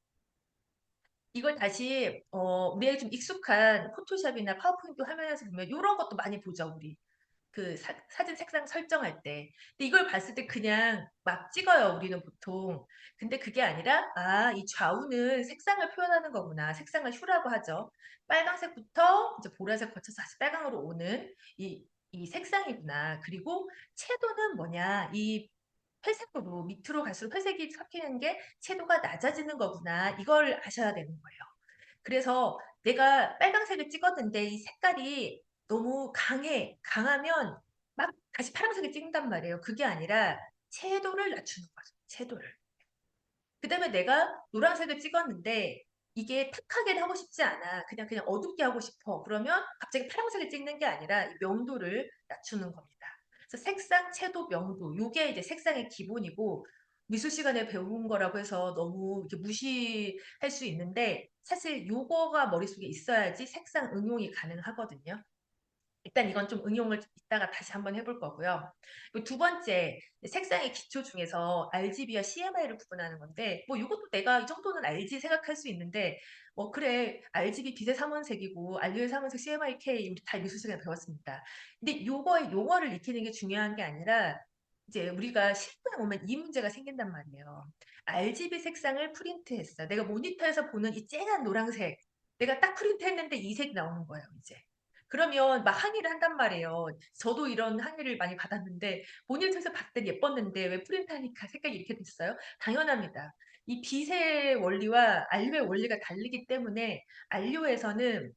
이걸 다시 우리에게 좀 익숙한 포토샵이나 파워포인트 화면에서 보면 이런 것도 많이 보죠, 우리. 그 사진 색상 설정할 때. 근데 이걸 봤을 때 그냥 막 찍어요, 우리는 보통. 근데 그게 아니라 이 좌우는 색상을 표현하는 거구나. 색상을 휴라고 하죠. 빨간색부터 이제 보라색 거쳐서 다시 빨강으로 오는 이 색상이구나. 그리고 채도는 뭐냐. 이 회색으로 밑으로 갈수록 회색이 섞이는 게 채도가 낮아지는 거구나. 이걸 아셔야 되는 거예요. 그래서 내가 빨간색을 찍었는데 이 색깔이 너무 강하면 막 다시 파란색을 찍는단 말이에요. 그게 아니라 채도를 낮추는 거죠. 채도를. 그 다음에 내가 노란색을 찍었는데 이게 탁하게 하고 싶지 않아. 그냥 어둡게 하고 싶어. 그러면 갑자기 파란색을 찍는 게 아니라 이 명도를 낮추는 겁니다. 그래서 색상, 채도, 명도. 요게 이제 색상의 기본이고 미술 시간에 배운 거라고 해서 너무 이렇게 무시할 수 있는데 사실 요거가 머릿속에 있어야지 색상 응용이 가능하거든요. 일단 이건 좀 응용을 이따가 다시 한번 해볼 거고요. 그리고 두 번째, 색상의 기초 중에서 RGB와 CMY를 구분하는 건데, 뭐 이것도 내가 이 정도는 알지 생각할 수 있는데, 뭐 그래, RGB 빛의 삼원색이고, 알료의 삼원색 CMYK 우리 다 미술 시간에 배웠습니다. 근데 요거의 용어를 익히는 게 중요한 게 아니라, 이제 우리가 실무에 오면 이 문제가 생긴단 말이에요. RGB 색상을 프린트했어. 내가 모니터에서 보는 이 쨍한 노란색, 내가 딱 프린트했는데 이 색이 나오는 거예요, 이제. 그러면 막 항의를 한단 말이에요. 저도 이런 항의를 많이 받았는데 모니터에서 봤을 땐 예뻤는데 왜 프린트하니까 색깔이 이렇게 됐어요? 당연합니다. 이 빛의 원리와 안료의 원리가 다르기 때문에 안료에서는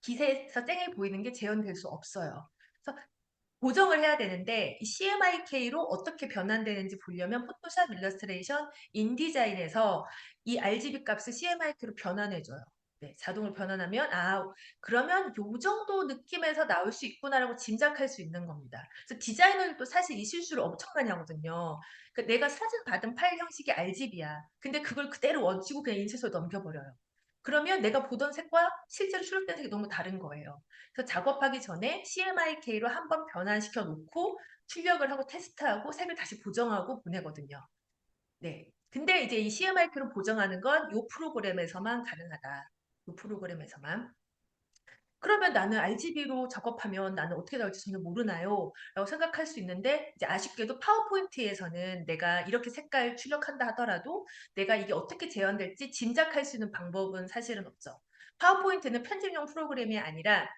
빛에서 쨍해 보이는 게 재현될 수 없어요. 그래서 고정을 해야 되는데 이 CMYK로 어떻게 변환되는지 보려면 포토샵, 일러스트레이션, 인디자인에서 이 RGB 값을 CMYK로 변환해줘요. 네, 자동으로 변환하면 그러면 요 정도 느낌에서 나올 수 있구나라고 짐작할 수 있는 겁니다. 그래서 디자이너들도 사실 이 실수를 엄청 많이 하거든요. 그러니까 내가 사진 받은 파일 형식이 RGB야. 근데 그걸 그대로 원치고 그냥 인쇄소에 넘겨버려요. 그러면 내가 보던 색과 실제로 출력된 색이 너무 다른 거예요. 그래서 작업하기 전에 CMYK로 한번 변환시켜 놓고 출력을 하고 테스트하고 색을 다시 보정하고 보내거든요. 네. 근데 이제 이 CMYK로 보정하는 건 이 프로그램에서만 가능하다. 이 프로그램에서만. 그러면 나는 RGB로 작업하면 나는 어떻게 나올지 전혀 모르나요? 라고 생각할 수 있는데 이제 아쉽게도 파워포인트에서는 내가 이렇게 색깔 출력한다 하더라도 내가 이게 어떻게 재현될지 짐작할 수 있는 방법은 사실은 없죠. 파워포인트는 편집용 프로그램이 아니라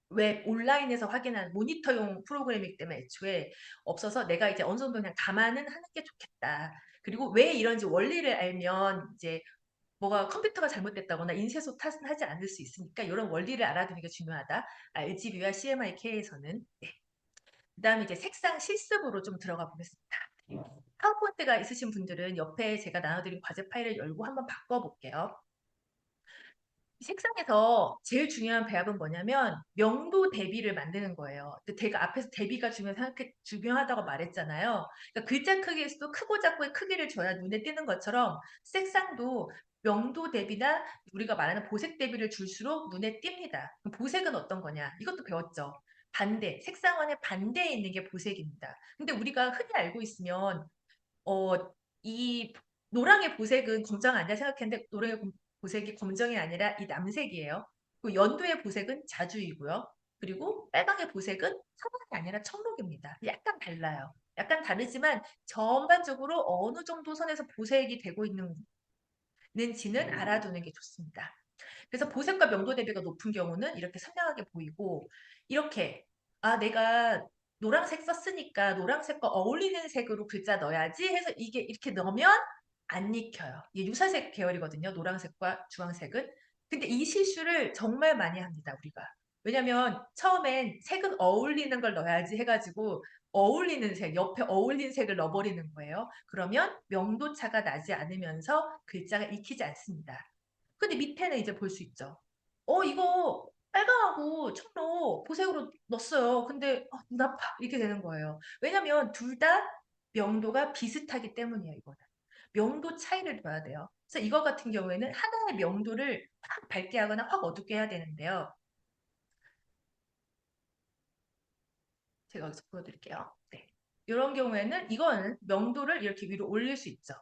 웹 온라인에서 확인하는 모니터용 프로그램이기 때문에 애초에 없어서 내가 이제 어느 정도 그냥 감안은 하는 게 좋겠다. 그리고 왜 이런지 원리를 알면 이제 뭐가 컴퓨터가 잘못됐다거나 인쇄소 탓은 하지 않을 수 있으니까 이런 원리를 알아두는 게 중요하다. RGB와 CMYK에서는. 네. 그다음에 이제 색상 실습으로 좀 들어가 보겠습니다. 파워포인트가 있으신 분들은 옆에 제가 나눠드린 과제 파일을 열고 한번 바꿔볼게요. 색상에서 제일 중요한 배합은 뭐냐면 명도 대비를 만드는 거예요. 근데 제가 앞에서 대비가 중요하다고 말했잖아요. 그러니까 글자 크기에서도 크고 작고의 크기를 줘야 눈에 띄는 것처럼 색상도 명도 대비나 우리가 말하는 보색 대비를 줄수록 눈에 띕니다. 그럼 보색은 어떤 거냐? 이것도 배웠죠. 반대, 색상원의 반대에 있는 게 보색입니다. 근데 우리가 흔히 알고 있으면 어, 이 노랑의 보색은 검정 아니야 생각했는데 노랑의 보색이 검정이 아니라 이 남색이에요. 그리고 연두의 보색은 자주이고요. 그리고 빨강의 보색은 서광이 아니라 청록입니다. 약간 달라요. 약간 다르지만 전반적으로 어느 정도 선에서 보색이 되고 있는지는 알아두는 게 좋습니다. 그래서 보색과 명도 대비가 높은 경우는 이렇게 선명하게 보이고 이렇게 내가 노란색 썼으니까 노란색과 어울리는 색으로 글자 넣어야지 해서 이게 이렇게 넣으면 안 익혀요. 이게 유사색 계열이거든요. 노란색과 주황색은. 근데 이 실수를 정말 많이 합니다. 우리가. 왜냐면 처음엔 색은 어울리는 걸 넣어야지 해가지고 어울리는 색, 옆에 어울리는 색을 넣어버리는 거예요. 그러면 명도차가 나지 않으면서 글자가 익히지 않습니다. 근데 밑에는 이제 볼 수 있죠. 이거 빨강하고 청록 보색으로 넣었어요. 근데 눈 아파 이렇게 되는 거예요. 왜냐면 둘 다 명도가 비슷하기 때문이에요. 이거는. 명도 차이를 둬야 돼요. 그래서 이거 같은 경우에는 하나의 명도를 확 밝게 하거나 확 어둡게 해야 되는데요. 제가 여기서 보여드릴게요. 네. 이런 경우에는 이거는 명도를 이렇게 위로 올릴 수 있죠.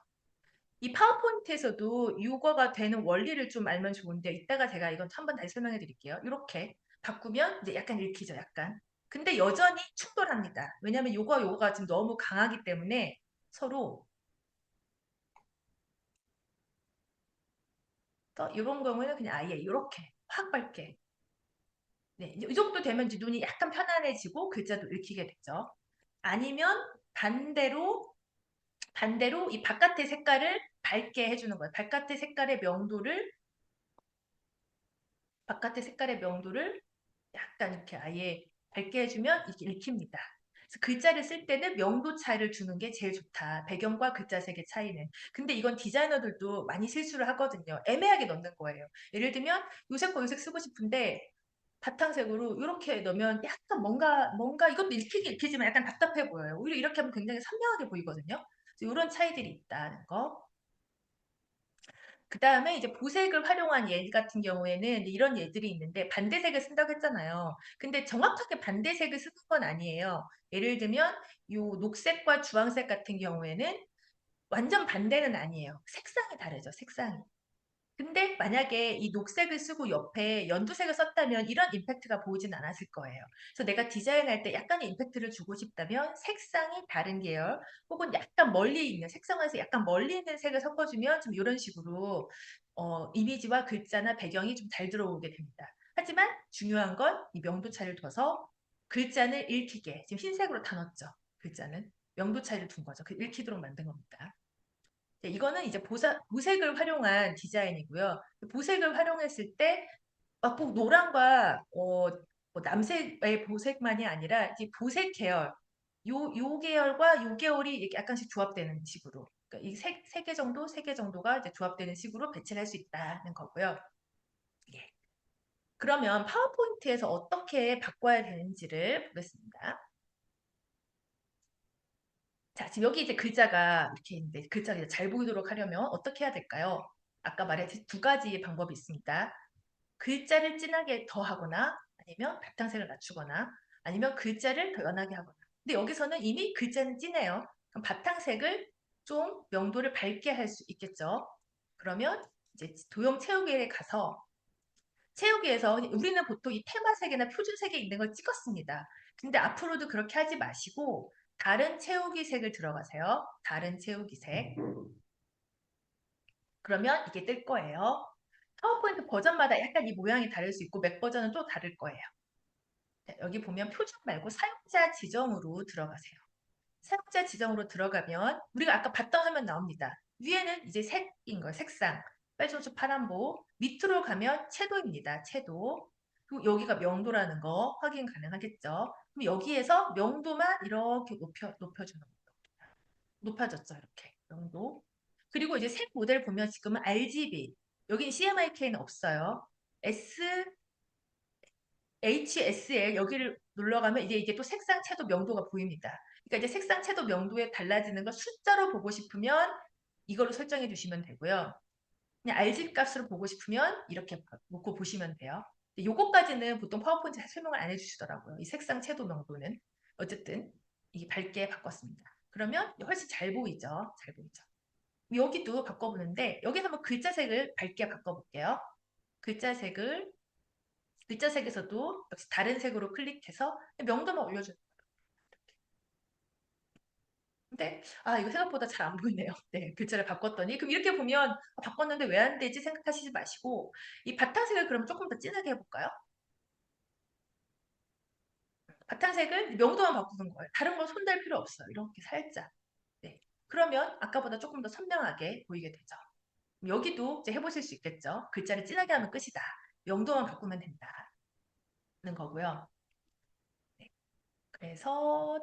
이 파워포인트에서도 유거가 되는 원리를 좀 알면 좋은데 이따가 제가 이건 한번 다시 설명해 드릴게요. 이렇게 바꾸면 이제 약간 읽히죠. 약간. 근데 여전히 충돌합니다. 왜냐하면 요거가 지금 너무 강하기 때문에 서로 또 이런 경우에는 그냥 아예 이렇게 확 밝게 네, 이 정도 되면 이제 눈이 약간 편안해지고 글자도 읽히게 되죠. 아니면 반대로 이 바깥의 색깔을 밝게 해주는 거예요. 바깥의 색깔의 명도를 약간 이렇게 아예 밝게 해주면 이렇게 읽힙니다. 그래서 글자를 쓸 때는 명도 차이를 주는 게 제일 좋다. 배경과 글자색의 차이는. 근데 이건 디자이너들도 많이 실수를 하거든요. 애매하게 넣는 거예요. 예를 들면 요색과 요색 쓰고 싶은데 바탕색으로 이렇게 넣으면 약간 뭔가 이것도 읽히지만 약간 답답해 보여요. 오히려 이렇게 하면 굉장히 선명하게 보이거든요. 이런 차이들이 있다는 거. 그 다음에 이제 보색을 활용한 예 같은 경우에는 이런 예들이 있는데 반대색을 쓴다고 했잖아요. 근데 정확하게 반대색을 쓰는 건 아니에요. 예를 들면 요 녹색과 주황색 같은 경우에는 완전 반대는 아니에요. 색상이 다르죠. 색상이. 근데 만약에 이 녹색을 쓰고 옆에 연두색을 썼다면 이런 임팩트가 보이진 않았을 거예요. 그래서 내가 디자인할 때 약간의 임팩트를 주고 싶다면 색상이 다른 계열 혹은 약간 멀리 있는 색상에서 약간 멀리 있는 색을 섞어주면 좀 이런 식으로 이미지와 글자나 배경이 좀 잘 들어오게 됩니다. 하지만 중요한 건 이 명도 차이를 둬서 글자는 읽히게 지금 흰색으로 다 넣었죠. 글자는 명도 차이를 둔 거죠. 그 읽히도록 만든 겁니다. 네, 이거는 이제 보색을 활용한 디자인이고요. 보색을 활용했을 때 막 꼭 노란과 뭐 남색의 보색만이 아니라 이제 보색 계열 요 계열과 요 계열이 이렇게 약간씩 조합되는 식으로 그러니까 이 세 개 정도 세 개 정도가 이제 조합되는 식으로 배치를 할 수 있다는 거고요. 예. 그러면 파워포인트에서 어떻게 바꿔야 되는지를 보겠습니다. 자, 지금 여기 이제 글자가 이렇게 있는데 글자가 이제 잘 보이도록 하려면 어떻게 해야 될까요? 아까 말했듯이 두 가지 방법이 있습니다. 글자를 진하게 더하거나 아니면 바탕색을 낮추거나 아니면 글자를 더 연하게 하거나. 근데 여기서는 이미 글자는 진해요. 그럼 바탕색을 좀 명도를 밝게 할 수 있겠죠. 그러면 이제 도형 채우기에 가서 채우기에서 우리는 보통 이 테마색이나 표준색에 있는 걸 찍었습니다. 근데 앞으로도 그렇게 하지 마시고 다른 채우기 색을 들어가세요. 다른 채우기 색. 그러면 이게 뜰 거예요. 파워포인트 버전마다 약간 이 모양이 다를 수 있고 맥 버전은 또 다를 거예요. 자, 여기 보면 표준 말고 사용자 지정으로 들어가세요. 사용자 지정으로 들어가면 우리가 아까 봤던 화면 나옵니다. 위에는 이제 색인 거예요. 색상. 빨간색 파란보. 밑으로 가면 채도입니다. 채도. 그리고 여기가 명도라는 거 확인 가능하겠죠. 그럼 여기에서 명도만 이렇게 높여주는 거예요. 높아졌죠. 이렇게. 명도. 그리고 이제 색 모델 보면 지금은 RGB. 여기 CMYK는 없어요. HSL 여기를 눌러가면 이제 이게 또 색상 채도 명도가 보입니다. 그러니까 이제 색상 채도 명도에 달라지는 걸 숫자로 보고 싶으면 이걸로 설정해 주시면 되고요. 그냥 RGB 값으로 보고 싶으면 이렇게 놓고 보시면 돼요. 요거까지는 보통 파워포인트 설명을 안 해주시더라고요. 이 색상 채도 명도는. 어쨌든 이게 밝게 바꿨습니다. 그러면 훨씬 잘 보이죠? 잘 보이죠? 여기도 바꿔보는데 여기서 한번 글자색을 밝게 바꿔볼게요. 글자색을 글자색에서도 역시 다른 색으로 클릭해서 명도만 올려줘요. 근데 이거 생각보다 잘 안 보이네요. 네, 글자를 바꿨더니 그럼 이렇게 보면 바꿨는데 왜 안 되지 생각하시지 마시고 이 바탕색을 그럼 조금 더 진하게 해볼까요? 바탕색을 명도만 바꾸는 거예요. 다른 건 손댈 필요 없어요. 이렇게 살짝. 네. 그러면 아까보다 조금 더 선명하게 보이게 되죠. 여기도 이제 해보실 수 있겠죠. 글자를 진하게 하면 끝이다. 명도만 바꾸면 된다는 거고요. 네. 그래서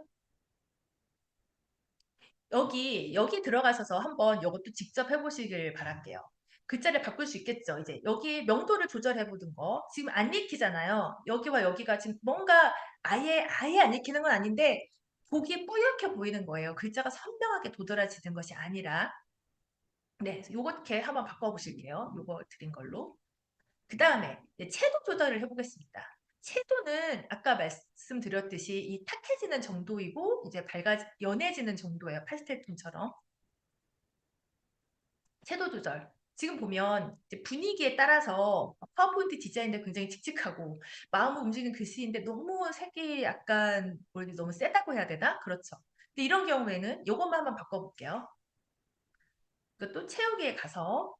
여기 들어가셔서 한번 이것도 직접 해보시길 바랄게요. 글자를 바꿀 수 있겠죠. 이제 여기 명도를 조절해 보는 거. 지금 안 읽히잖아요. 여기와 여기가 지금 뭔가 아예 안 읽히는 건 아닌데 보기 뿌옇게 보이는 거예요. 글자가 선명하게 도드라지는 것이 아니라. 네, 요렇게 한번 바꿔보실게요. 요거 드린 걸로. 그 다음에 채도 조절을 해보겠습니다. 채도는 아까 말씀드렸듯이 이 탁해지는 정도이고 이제 연해지는 정도예요. 파스텔 톤처럼. 채도 조절. 지금 보면 이제 분위기에 따라서 파워포인트 디자인도 굉장히 칙칙하고 마음을 움직이는 글씨인데 너무 색이 약간 너무 세다고 해야 되나? 그렇죠. 근데 이런 경우에는 이것만 한번 바꿔볼게요. 이것도 채우기에 가서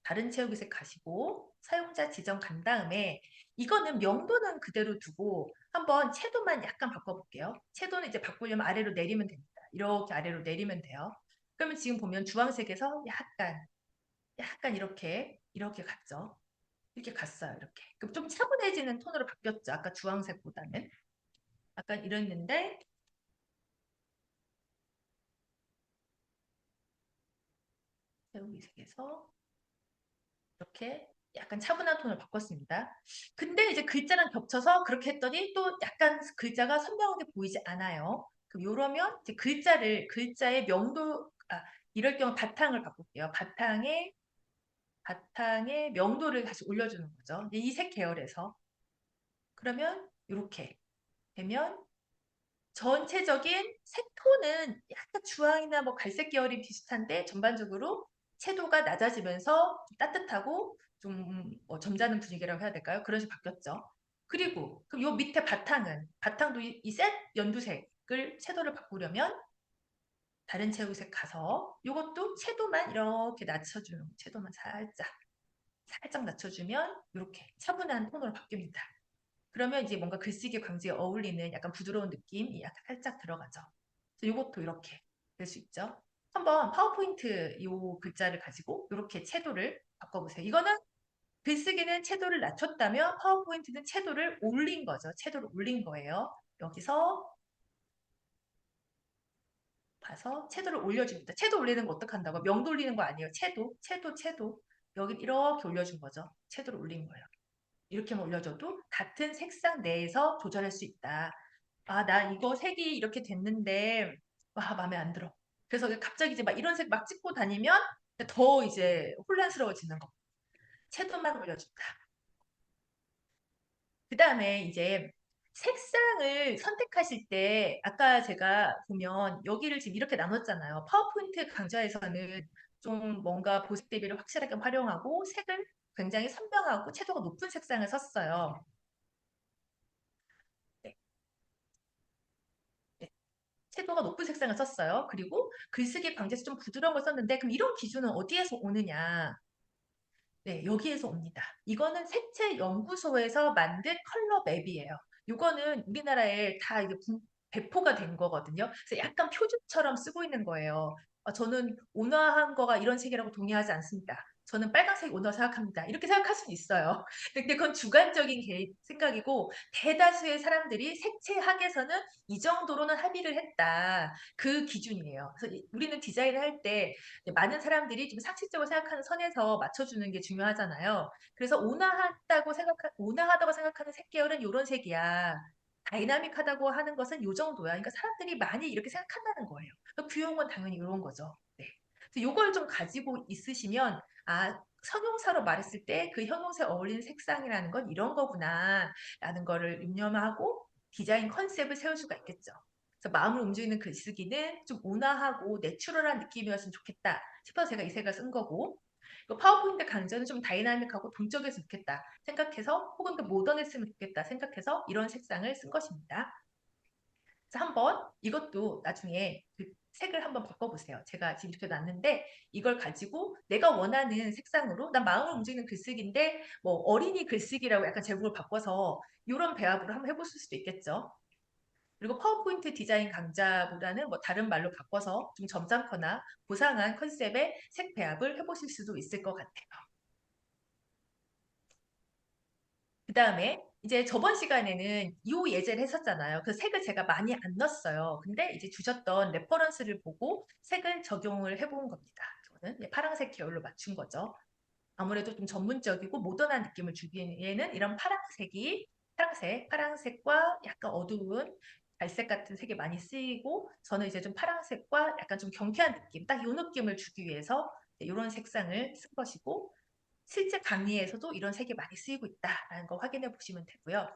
다른 채우기색 가시고 사용자 지정 간 다음에 이거는 명도는 그대로 두고 한번 채도만 약간 바꿔볼게요. 채도는 이제 바꾸려면 아래로 내리면 됩니다. 이렇게 아래로 내리면 돼요. 그러면 지금 보면 주황색에서 약간 이렇게 갔죠. 이렇게 갔어요. 이렇게. 그럼 좀 차분해지는 톤으로 바뀌었죠. 아까 주황색보다는. 약간 이랬는데 새우이색에서 이렇게 약간 차분한 톤을 바꿨습니다. 근데 이제 글자랑 겹쳐서 그렇게 했더니 또 약간 글자가 선명하게 보이지 않아요. 그럼 이러면 이제 글자의 명도 이럴 경우 바탕을 바꿀게요. 바탕에 명도를 다시 올려주는 거죠. 이 색 계열에서. 그러면 이렇게 되면 전체적인 색톤은 약간 주황이나 뭐 갈색 계열이 비슷한데 전반적으로 채도가 낮아지면서 좀 따뜻하고 좀 점잖은 분위기라고 해야 될까요? 그런 식으로 바뀌었죠. 그리고 그럼 요 밑에 바탕도 이 셋 연두색을 채도를 바꾸려면 다른 채도색 가서 이것도 채도만 이렇게 낮춰주는 채도만 살짝 낮춰주면 이렇게 차분한 톤으로 바뀝니다. 그러면 이제 뭔가 글쓰기 광지에 어울리는 약간 부드러운 느낌이 약간 살짝 들어가죠. 이것도 이렇게 될 수 있죠. 한번 파워포인트 이 글자를 가지고 이렇게 채도를 바꿔보세요. 이거는 글쓰기는 채도를 낮췄다면 파워포인트는 채도를 올린 거죠. 채도를 올린 거예요. 여기서 봐서 채도를 올려줍니다. 채도 올리는 거 어떻게 한다고? 명 돌리는 거 아니에요. 채도. 여기 이렇게 올려준 거죠. 채도를 올린 거예요. 이렇게만 올려줘도 같은 색상 내에서 조절할 수 있다. 나 이거 색이 이렇게 됐는데, 마음에 안 들어. 그래서 갑자기 이제 막 이런 색 막 찍고 다니면 더 이제 혼란스러워지는 거. 채도만 올려준다. 그 다음에 이제 색상을 선택하실 때 아까 제가 보면 여기를 지금 이렇게 나눴잖아요. 파워포인트 강좌에서는 좀 뭔가 보색 대비를 확실하게 활용하고 색을 굉장히 선명하고 채도가 높은 색상을 썼어요. 네, 네. 채도가 높은 색상을 썼어요. 그리고 글쓰기 광재에서 좀 부드러운 걸 썼는데 그럼 이런 기준은 어디에서 오느냐? 네, 여기에서 옵니다. 이거는 색채 연구소에서 만든 컬러 맵이에요. 이거는 우리나라에 다 이게 배포가 된 거거든요. 그래서 약간 표준처럼 쓰고 있는 거예요. 저는 온화한 거가 이런 색이라고 동의하지 않습니다. 저는 빨간색이 온화하다고 생각합니다. 이렇게 생각할 수는 있어요. 근데 그건 주관적인 생각이고 대다수의 사람들이 색채학에서는 이 정도로는 합의를 했다. 그 기준이에요. 그래서 우리는 디자인을 할때 많은 사람들이 좀 상식적으로 생각하는 선에서 맞춰주는 게 중요하잖아요. 그래서 온화하다고 생각하는 색 계열은 이런 색이야. 다이나믹하다고 하는 것은 이 정도야. 그러니까 사람들이 많이 이렇게 생각한다는 거예요. 규용은 당연히 이런 거죠. 네. 그래서 이걸 좀 가지고 있으시면 형용사로 말했을 때 그 형용사에 어울리는 색상이라는 건 이런 거구나 라는 거를 유념하고 디자인 컨셉을 세울 수가 있겠죠. 그래서 마음을 움직이는 글쓰기는 좀 온화하고 내추럴한 느낌이었으면 좋겠다 싶어서 제가 이 색을 쓴 거고 파워포인트 강좌는 좀 다이나믹하고 동적이었으면 좋겠다 생각해서 혹은 모던했으면 좋겠다 생각해서 이런 색상을 쓴 것입니다. 그래서 한번 이것도 나중에 그 색을 한번 바꿔보세요. 제가 지금 이렇게 놨는데 이걸 가지고 내가 원하는 색상으로 난 마음을 움직이는 글쓰기인데 뭐 어린이 글쓰기라고 약간 제목을 바꿔서 이런 배합으로 한번 해보실 수도 있겠죠. 그리고 파워포인트 디자인 강좌보다는 뭐 다른 말로 바꿔서 좀 점잖거나 고상한 컨셉의 색 배합을 해보실 수도 있을 것 같아요. 그 다음에 이제 저번 시간에는 이 예제를 했었잖아요. 그 색을 제가 많이 안 넣었어요. 근데 이제 주셨던 레퍼런스를 보고 색을 적용을 해본 겁니다. 저는 파란색 계열로 맞춘 거죠. 아무래도 좀 전문적이고 모던한 느낌을 주기에는 이런 파란색과 약간 어두운 갈색 같은 색이 많이 쓰이고 저는 이제 좀 파란색과 약간 좀 경쾌한 느낌, 딱 이 느낌을 주기 위해서 이런 색상을 쓴 것이고 실제 강의에서도 이런 색이 많이 쓰이고 있다라는 거 확인해 보시면 되고요.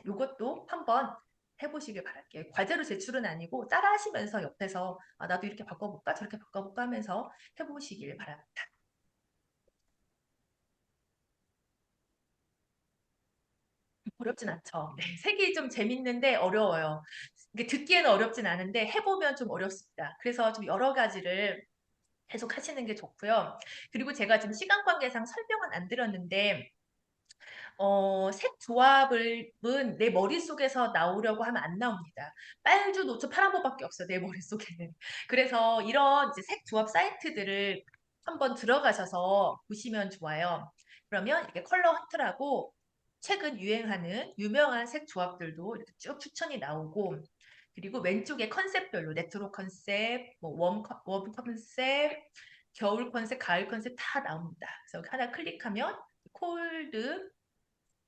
이것도 한번 해보시길 바랄게요. 과제로 제출은 아니고 따라 하시면서 옆에서 나도 이렇게 바꿔볼까 저렇게 바꿔볼까 하면서 해보시길 바랍니다. 어렵진 않죠. 네, 색이 좀 재밌는데 어려워요. 이게 듣기에는 어렵진 않은데 해보면 좀 어렵습니다. 그래서 좀 여러 가지를 계속 하시는 게 좋고요. 그리고 제가 지금 시간 관계상 설명은 안 드렸는데 색 조합은 내 머릿속에서 나오려고 하면 안 나옵니다. 빨주, 노초, 파란보밖에 없어요. 내 머릿속에는. 그래서 이런 이제 색 조합 사이트들을 한번 들어가셔서 보시면 좋아요. 그러면 이렇게 컬러 헌트라고 최근 유행하는 유명한 색 조합들도 이렇게 쭉 추천이 나오고 그리고 왼쪽에 컨셉별로 레트로 컨셉, 웜 컨셉, 겨울 컨셉, 가을 컨셉 다 나옵니다. 그래서 하나 클릭하면 콜드,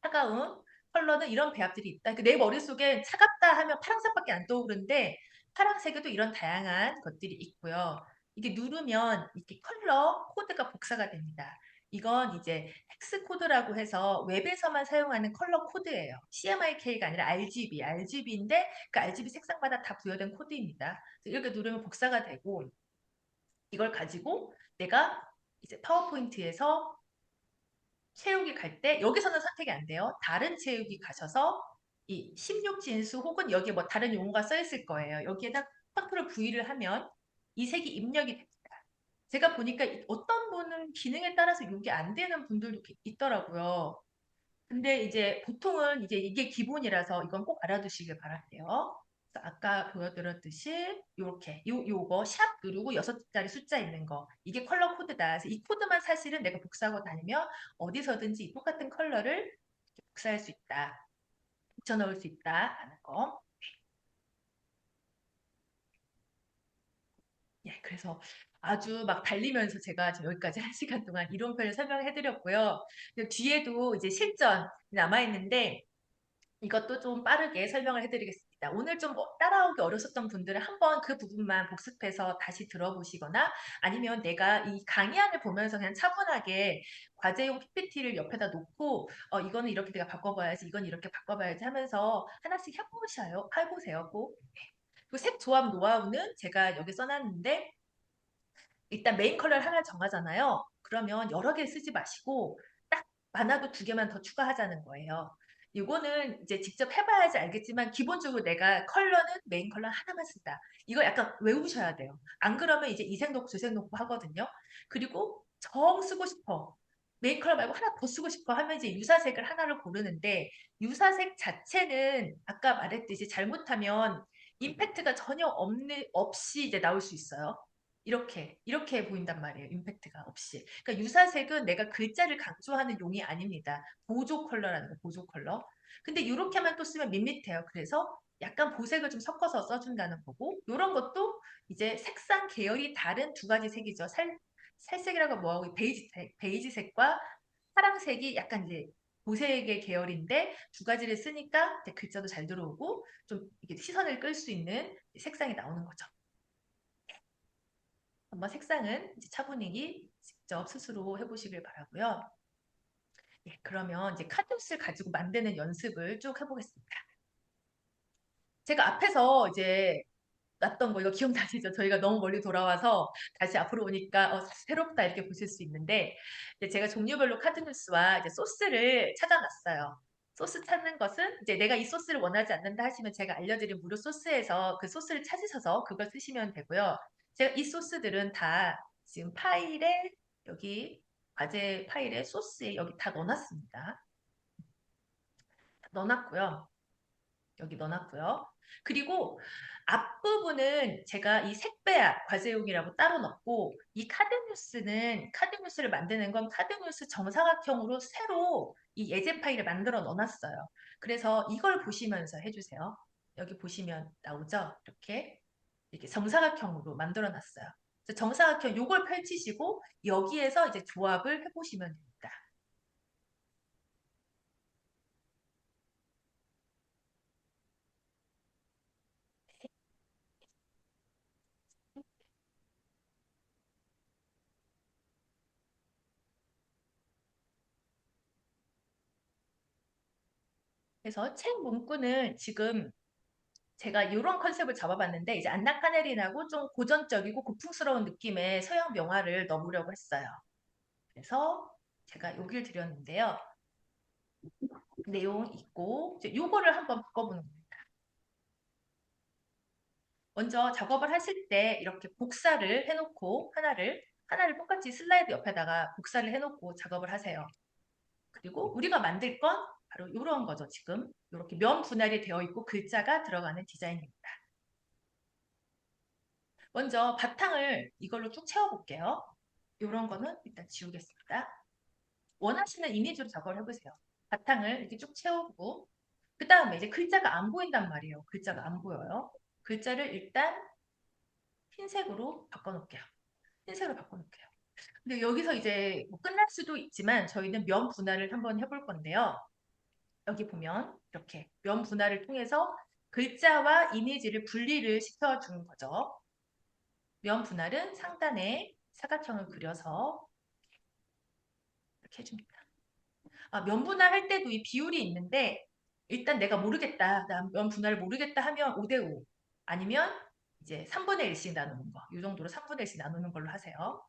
차가운 컬러는 이런 배합들이 있다. 내 머릿속에 차갑다 하면 파란색밖에 안 떠오르는데 파란색에도 이런 다양한 것들이 있고요. 이게 누르면 이렇게 컬러 코드가 복사가 됩니다. 이건 이제 헥스 코드라고 해서 웹에서만 사용하는 컬러 코드예요. CMYK가 아니라 RGB, RGB인데 그 RGB 색상마다 다 부여된 코드입니다. 이렇게 누르면 복사가 되고 이걸 가지고 내가 이제 파워포인트에서 채우기 갈 때 여기서는 선택이 안 돼요. 다른 채우기 가셔서 이 16진수 혹은 여기에 뭐 다른 용어가 써 있을 거예요. 여기에다 컨트롤 V를 하면 이 색이 입력이 됩니다. 제가 보니까 어떤 분은 기능에 따라서 이게 안 되는 분들도 있더라고요. 근데 이제 보통은 이제 이게 기본이라서 이건 꼭 알아두시길 바랄게요. 그래서 아까 보여드렸듯이 요거 샵 누르고 6자리 숫자 있는 거 이게 컬러 코드다. 그래서 이 코드만 사실은 내가 복사하고 다니면 어디서든지 이 똑같은 컬러를 복사할 수 있다. 붙여넣을 수 있다 하는 거. 예, 그래서 아주 막 달리면서 제가 지금 여기까지 1시간 동안 이론표를 설명해드렸고요. 뒤에도 이제 실전 남아있는데 이것도 좀 빠르게 설명을 해드리겠습니다. 오늘 좀 따라오기 어려웠던 분들은 한번 그 부분만 복습해서 다시 들어보시거나 아니면 내가 이 강의안을 보면서 그냥 차분하게 과제용 PPT를 옆에다 놓고 이거는 이렇게 내가 바꿔봐야지 이건 이렇게 바꿔봐야지 하면서 하나씩 해보세요 꼭. 그리고 색 조합 노하우는 제가 여기 써놨는데 일단 메인 컬러를 하나 정하잖아요. 그러면 여러 개 쓰지 마시고 딱 많아도 2개만 더 추가하자는 거예요. 이거는 이제 직접 해봐야지 알겠지만 기본적으로 내가 컬러는 메인 컬러 하나만 쓴다. 이거 약간 외우셔야 돼요. 안 그러면 이제 이색 놓고 주색 놓고 하거든요. 그리고 정 쓰고 싶어. 메인 컬러 말고 하나 더 쓰고 싶어 하면 이제 유사색을 하나를 고르는데 유사색 자체는 아까 말했듯이 잘못하면 임팩트가 전혀 없이 이제 나올 수 있어요. 이렇게 보인단 말이에요. 임팩트가 없이. 그러니까 유사색은 내가 글자를 강조하는 용이 아닙니다. 보조 컬러라는 거, 보조 컬러. 근데 이렇게만 또 쓰면 밋밋해요. 그래서 약간 보색을 좀 섞어서 써준다는 거고 이런 것도 이제 색상 계열이 다른 2가지 색이죠. 살색이라고 뭐하고 베이지색과 파랑색이 약간 이제 보색의 계열인데 2가지를 쓰니까 이제 글자도 잘 들어오고 좀 이게 시선을 끌 수 있는 색상이 나오는 거죠. 한번 색상은 이제 차분히 직접 스스로 해보시길 바라고요. 예, 그러면 이제 카드뉴스를 가지고 만드는 연습을 쭉 해보겠습니다. 제가 앞에서 이제 놨던 거 이거 기억나시죠? 저희가 너무 멀리 돌아와서 다시 앞으로 오니까 새롭다 이렇게 보실 수 있는데 이제 제가 종류별로 카드뉴스와 이제 소스를 찾아놨어요. 소스 찾는 것은 이제 내가 이 소스를 원하지 않는다 하시면 제가 알려드린 무료 소스에서 그 소스를 찾으셔서 그걸 쓰시면 되고요. 제가 이 소스들은 다 지금 파일에 여기 과제 파일에 소스에 여기 다 넣어놨습니다. 넣어놨고요. 여기 넣어놨고요. 그리고 앞부분은 제가 이 색배합 과제용이라고 따로 넣고 이 카드뉴스를 만드는 건 카드뉴스 정사각형으로 새로 이 예제 파일을 만들어 넣어놨어요. 그래서 이걸 보시면서 해주세요. 여기 보시면 나오죠? 이렇게 정사각형으로 만들어 놨어요. 정사각형 요걸 펼치시고 여기에서 이제 조합을 해보시면 됩니다. 그래서 책 문구는 지금 제가 이런 컨셉을 잡아봤는데 이제 안나 카네린하고 좀 고전적이고 고풍스러운 느낌의 서양 명화를 넣으려고 했어요. 그래서 제가 여기를 드렸는데요. 내용 있고 이제 요거를 한번 바꿔보는 겁니다. 먼저 작업을 하실 때 이렇게 복사를 해놓고 하나를 똑같이 슬라이드 옆에다가 복사를 해놓고 작업을 하세요. 그리고 우리가 만들 건 바로 이런 거죠. 지금 이렇게 면 분할이 되어 있고 글자가 들어가는 디자인입니다. 먼저 바탕을 이걸로 쭉 채워볼게요. 이런 거는 일단 지우겠습니다. 원하시는 이미지로 작업을 해보세요. 바탕을 이렇게 쭉 채우고 그 다음에 이제 글자가 안 보인단 말이에요. 글자가 안 보여요. 글자를 일단 흰색으로 바꿔놓을게요. 흰색으로 바꿔놓을게요. 근데 여기서 이제 뭐 끝날 수도 있지만 저희는 면 분할을 한번 해볼 건데요. 여기 보면 이렇게 면 분할을 통해서 글자와 이미지를 분리를 시켜주는 거죠. 면 분할은 상단에 사각형을 그려서 이렇게 해줍니다. 면 분할할 때도 이 비율이 있는데 일단 내가 모르겠다. 나 면 분할을 모르겠다 하면 5대5 아니면 이제 3분의 1씩 나누는 거. 이 정도로 3분의 1씩 나누는 걸로 하세요.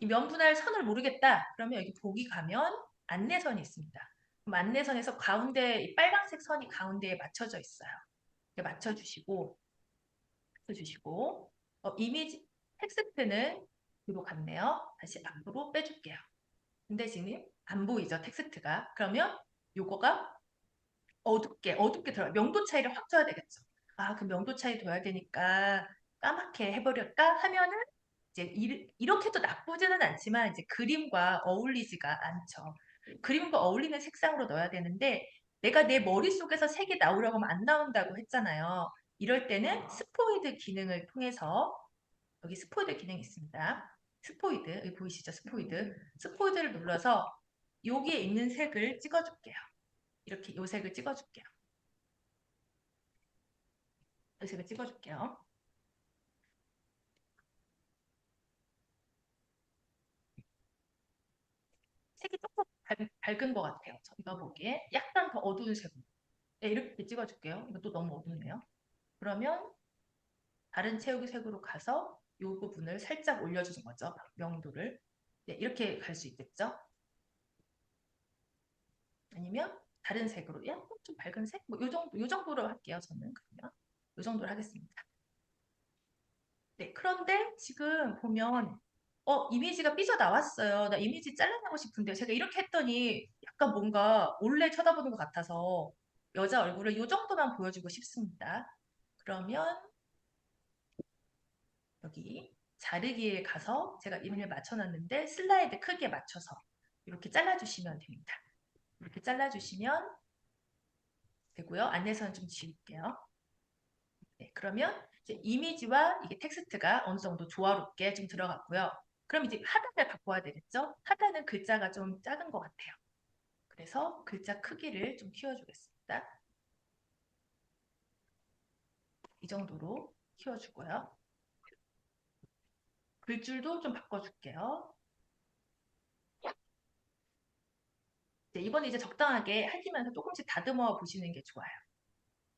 이 면 분할 선을 모르겠다. 그러면 여기 보기 가면 안내선이 있습니다. 그럼 안내선에서 가운데 이 빨간색 선이 가운데에 맞춰져 있어요. 이렇게 맞춰주시고 이미지 텍스트는 뒤로 갔네요. 다시 앞으로 빼줄게요. 근데 지금 안 보이죠, 텍스트가. 그러면 요거가 어둡게 들어가. 명도 차이를 확 줘야 되겠죠. 그 명도 차이 둬야 되니까 까맣게 해버릴까 하면은 이제 이렇게도 나쁘지는 않지만 이제 그림과 어울리지가 않죠. 그림과 어울리는 색상으로 넣어야 되는데 내가 내 머릿속에서 색이 나오려고 하면 안 나온다고 했잖아요. 이럴 때는 스포이드 기능을 통해서 여기 스포이드 기능이 있습니다. 스포이드, 여기 보이시죠? 스포이드. 스포이드를 눌러서 여기에 있는 색을 찍어줄게요. 이렇게 요 색을 찍어줄게요. 요 색을 찍어줄게요. 색이 조금 밝은 것 같아요. 저희가 보기에 약간 더 어두운 색으로. 네, 이렇게 찍어줄게요. 이것도 너무 어둡네요. 그러면 다른 채우기 색으로 가서 이 부분을 살짝 올려주는 거죠. 명도를. 네, 이렇게 갈 수 있겠죠. 아니면 다른 색으로 약간 좀 밝은 색? 요 정도로 할게요. 저는 그러면 요 정도로 하겠습니다. 네, 그런데 지금 보면 이미지가 삐져나왔어요. 나 이미지 잘라내고 싶은데 제가 이렇게 했더니 약간 뭔가 몰래 쳐다보는 것 같아서 여자 얼굴을 이 정도만 보여주고 싶습니다. 그러면 여기 자르기에 가서 제가 이미지를 맞춰놨는데 슬라이드 크기에 맞춰서 이렇게 잘라주시면 됩니다. 이렇게 잘라주시면 되고요. 안내선 좀 지울게요. 네, 그러면 이제 이미지와 이게 텍스트가 어느 정도 조화롭게 좀 들어갔고요. 그럼 이제 하단을 바꿔야 되겠죠? 하단은 글자가 좀 작은 것 같아요. 그래서 글자 크기를 좀 키워주겠습니다. 이 정도로 키워주고요. 글줄도 좀 바꿔줄게요. 이번에 이제 적당하게 하시면서 조금씩 다듬어 보시는 게 좋아요.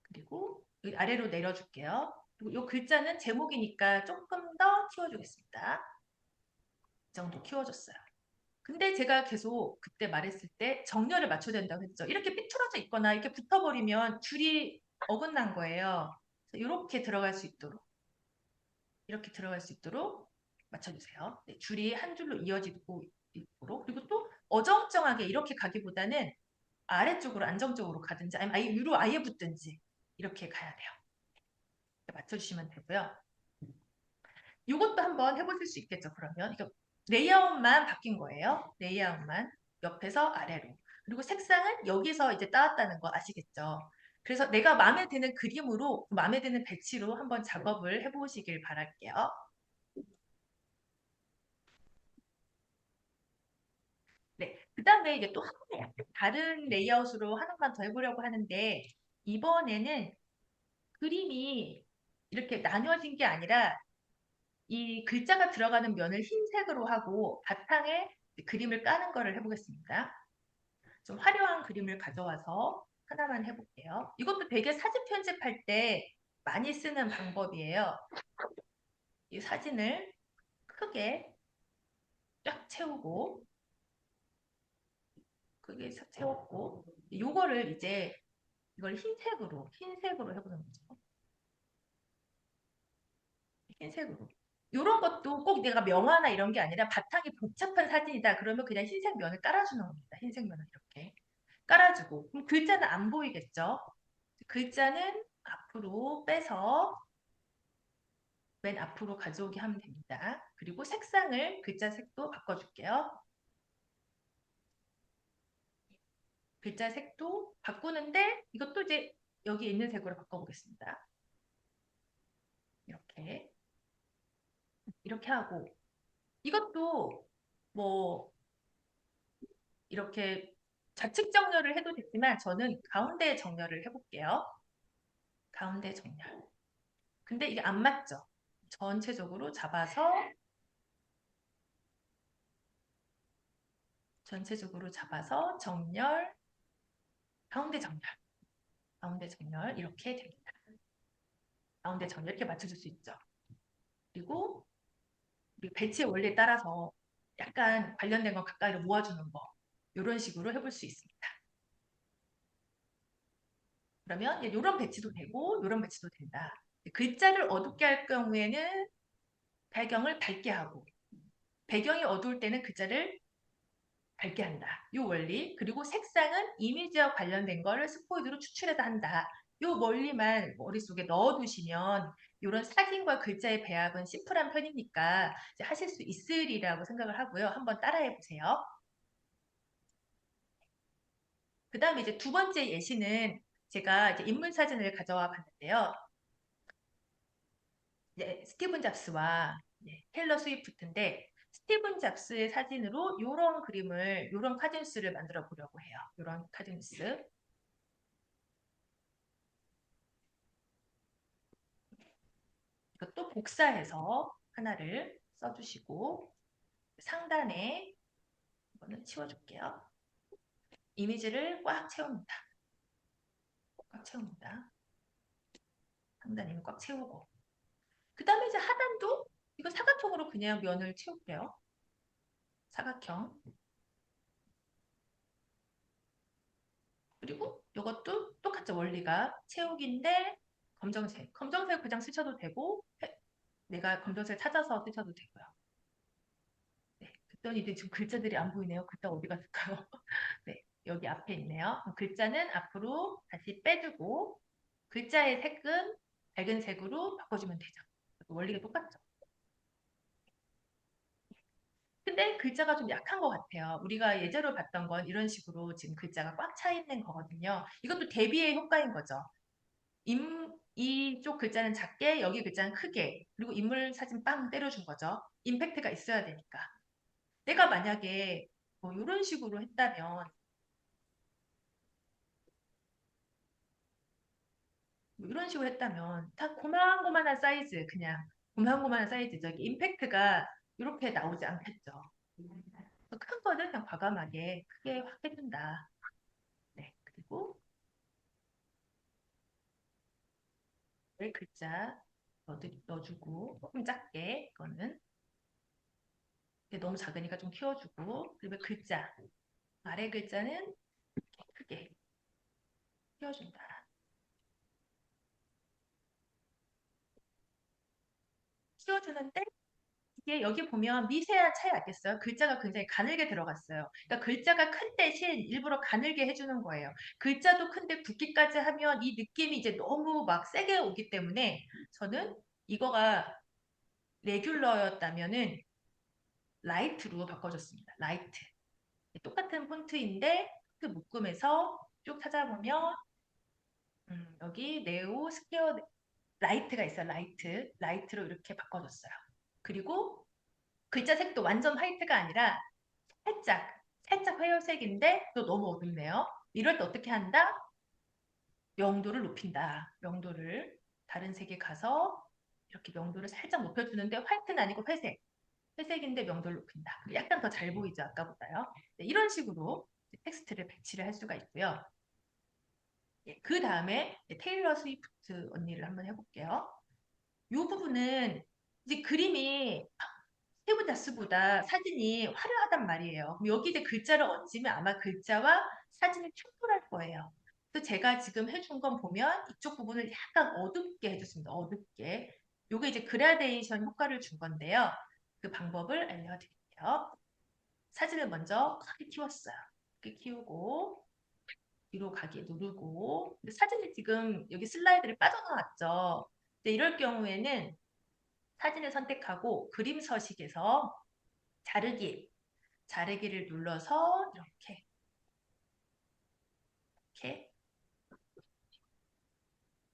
그리고 여기 아래로 내려줄게요. 그리고 이 글자는 제목이니까 조금 더 키워주겠습니다. 이 정도 키워줬어요. 근데 제가 계속 그때 말했을 때 정렬을 맞춰야 된다고 했죠. 이렇게 삐뚤어져 있거나 이렇게 붙어버리면 줄이 어긋난 거예요. 이렇게 들어갈 수 있도록 이렇게 들어갈 수 있도록 맞춰주세요. 네, 줄이 한 줄로 이어지고 있도록 그리고 또 어정쩡하게 이렇게 가기보다는 아래쪽으로 안정적으로 가든지 아니면 아예 위로 아예 붙든지 이렇게 가야 돼요. 맞춰주시면 되고요. 이것도 한번 해보실 수 있겠죠. 그러면 이거 레이아웃만 바뀐 거예요. 레이아웃만 옆에서 아래로. 그리고 색상은 여기서 이제 따왔다는 거 아시겠죠? 그래서 내가 마음에 드는 그림으로 마음에 드는 배치로 한번 작업을 해보시길 바랄게요. 네, 그 다음에 이제 또 다른 레이아웃으로 하나만 더 해보려고 하는데 이번에는 그림이 이렇게 나뉘어진 게 아니라 이 글자가 들어가는 면을 흰색으로 하고 바탕에 그림을 까는 거를 해보겠습니다. 좀 화려한 그림을 가져와서 하나만 해볼게요. 이것도 되게 사진 편집할 때 많이 쓰는 방법이에요. 이 사진을 크게 쫙 채우고 크게 채웠고 요거를 이제 이걸 흰색으로 해보는 거죠. 흰색으로. 이런 것도 꼭 내가 명화나 이런 게 아니라 바탕이 복잡한 사진이다. 그러면 그냥 흰색 면을 깔아주는 겁니다. 흰색 면을 이렇게 깔아주고. 그럼 글자는 안 보이겠죠? 글자는 앞으로 빼서 맨 앞으로 가져오게 하면 됩니다. 그리고 색상을 글자 색도 바꿔줄게요. 글자 색도 바꾸는데 이것도 이제 여기 있는 색으로 바꿔보겠습니다. 이렇게 하고 이것도 뭐 이렇게 좌측 정렬을 해도 됐지만 저는 가운데 정렬을 해볼게요. 가운데 정렬. 근데 이게 안 맞죠? 전체적으로 잡아서 정렬, 가운데 정렬, 가운데 정렬 이렇게 됩니다. 가운데 정렬 이렇게 맞춰줄 수 있죠. 그리고 우리 배치의 원리에 따라서 약간 관련된 거 가까이로 모아주는 거 이런 식으로 해볼 수 있습니다. 그러면 이런 배치도 되고 이런 배치도 된다. 글자를 어둡게 할 경우에는 배경을 밝게 하고 배경이 어두울 때는 글자를 밝게 한다. 이 원리. 그리고 색상은 이미지와 관련된 거를 스포이드로 추출해서 한다. 이 원리만 머릿속에 넣어두시면 이런 사진과 글자의 배합은 심플한 편이니까 하실 수 있으리라고 생각을 하고요. 한번 따라해 보세요. 그 다음에 이제 두 번째 예시는 제가 이제 인물 사진을 가져와 봤는데요. 스티븐 잡스와 테일러 스위프트인데 스티븐 잡스의 사진으로 이런 그림을, 이런 카준스를 만들어 보려고 해요. 이런 카준스. 이것도 복사해서 하나를 써주시고 상단에 이거는 치워줄게요. 이미지를 꽉 채웁니다. 꽉 채웁니다. 상단에는 꽉 채우고 그 다음에 이제 하단도 이거 사각형으로 그냥 면을 채울게요. 사각형. 그리고 이것도 똑같죠. 원리가 채우기인데 검정색. 검정색 그냥 쓰셔도 되고 내가 검정색 찾아서 쓰셔도 되고요. 네, 그랬더니 이제 지금 글자들이 안 보이네요. 글자 어디 갔을까요? 네, 여기 앞에 있네요. 글자는 앞으로 다시 빼주고 글자의 색은 밝은 색으로 바꿔주면 되죠. 원리가 똑같죠. 근데 글자가 좀 약한 것 같아요. 우리가 예제로 봤던 건 이런 식으로 지금 글자가 꽉 차 있는 거거든요. 이것도 대비의 효과인 거죠. 이쪽 글자는 작게, 여기 글자는 크게, 그리고 인물 사진 빵 때려준 거죠. 임팩트가 있어야 되니까. 내가 만약에 뭐 이런 식으로 했다면, 뭐 이런 식으로 했다면, 다 고만고만한 사이즈, 그냥 고만고만한 사이즈, 저기 임팩트가 이렇게 나오지 않겠죠. 큰 거는 그냥 과감하게 크게 확 해준다. 네, 그리고 글자 넣어주고, 조금 작게, 이거는. 너무 작으니까 좀 키워주고, 그리고 글자. 아래 글자는 크게 키워준다. 키워주는데 이게 여기 보면 미세한 차이 알겠어요? 글자가 굉장히 가늘게 들어갔어요. 그러니까 글자가 큰 대신 일부러 가늘게 해주는 거예요. 글자도 큰데 굵기까지 하면 이 느낌이 이제 너무 막 세게 오기 때문에 저는 이거가 레귤러였다면은 라이트로 바꿔줬습니다. 라이트. 똑같은 폰트인데 그 묶음에서 쭉 찾아보면 여기 네오 스퀘어 라이트가 있어요. 라이트. 라이트로 이렇게 바꿔줬어요. 그리고 글자 색도 완전 화이트가 아니라 살짝 회색인데 또 너무 어둡네요. 이럴 때 어떻게 한다? 명도를 높인다. 명도를 다른 색에 가서 이렇게 명도를 살짝 높여주는데 화이트는 아니고 회색. 회색인데 명도를 높인다. 약간 더 잘 보이죠? 아까보다요. 네, 이런 식으로 텍스트를 배치를 할 수가 있고요. 그 다음에 테일러 스위프트 언니를 한번 해볼게요. 이 부분은 이제 그림이 세부다스보다 사진이 화려하단 말이에요. 그럼 여기 이제 글자를 얹으면 아마 글자와 사진이 충돌할 거예요. 그래서 제가 지금 해준 건 보면 이쪽 부분을 약간 어둡게 해줬습니다. 어둡게. 요게 이제 그라데이션 효과를 준 건데요. 그 방법을 알려드릴게요. 사진을 먼저 크게 키웠어요. 크게 키우고 뒤로 가게 누르고 근데 사진이 지금 여기 슬라이드를 빠져나왔죠. 근데 이럴 경우에는 사진을 선택하고 그림 서식에서 자르기를 눌러서 이렇게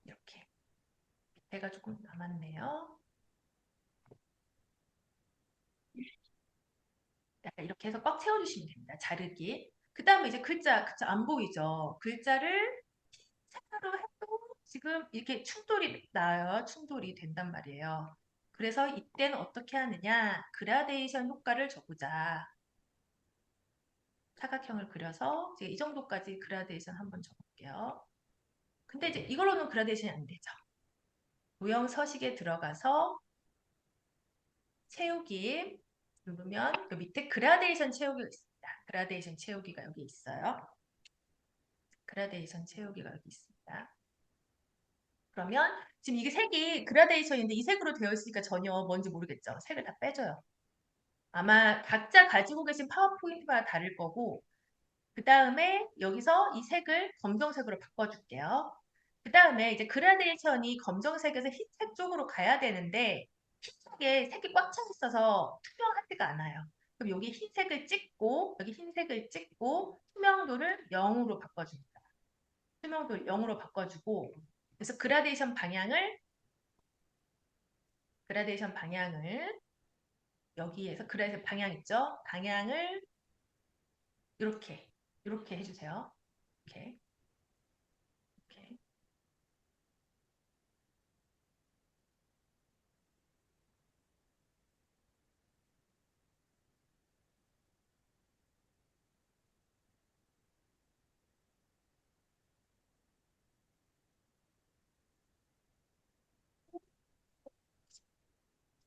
이렇게 밑에가 조금 남았네요. 약간 이렇게 해서 꽉 채워주시면 됩니다. 자르기. 그 다음에 이제 글자 안 보이죠? 글자를 차로 해도 지금 이렇게 충돌이 나요. 충돌이 된단 말이에요. 그래서 이때는 어떻게 하느냐? 그라데이션 효과를 줘보자. 사각형을 그려서 제가 이 정도까지 그라데이션 한번 줘볼게요. 근데 이제 이걸로는 그라데이션이 안 되죠. 도형 서식에 들어가서 채우기 누르면 그 밑에 그라데이션 채우기가 있습니다. 그라데이션 채우기가 여기 있어요. 그라데이션 채우기가 여기 있습니다. 그러면 지금 이게 색이 그라데이션인데 이 색으로 되어 있으니까 전혀 뭔지 모르겠죠. 색을 다 빼줘요. 아마 각자 가지고 계신 파워포인트가 다를 거고 그 다음에 여기서 이 색을 검정색으로 바꿔줄게요. 그 다음에 이제 그라데이션이 검정색에서 흰색 쪽으로 가야 되는데 흰색에 색이 꽉 차 있어서 투명하지가 않아요. 그럼 여기 흰색을 찍고 여기 흰색을 찍고 투명도를 0으로 바꿔줍니다. 투명도를 0으로 바꿔주고 그래서 그라데이션 방향을 여기에서 그라데이션 방향 있죠? 방향을 이렇게 이렇게 해주세요. 이렇게 이렇게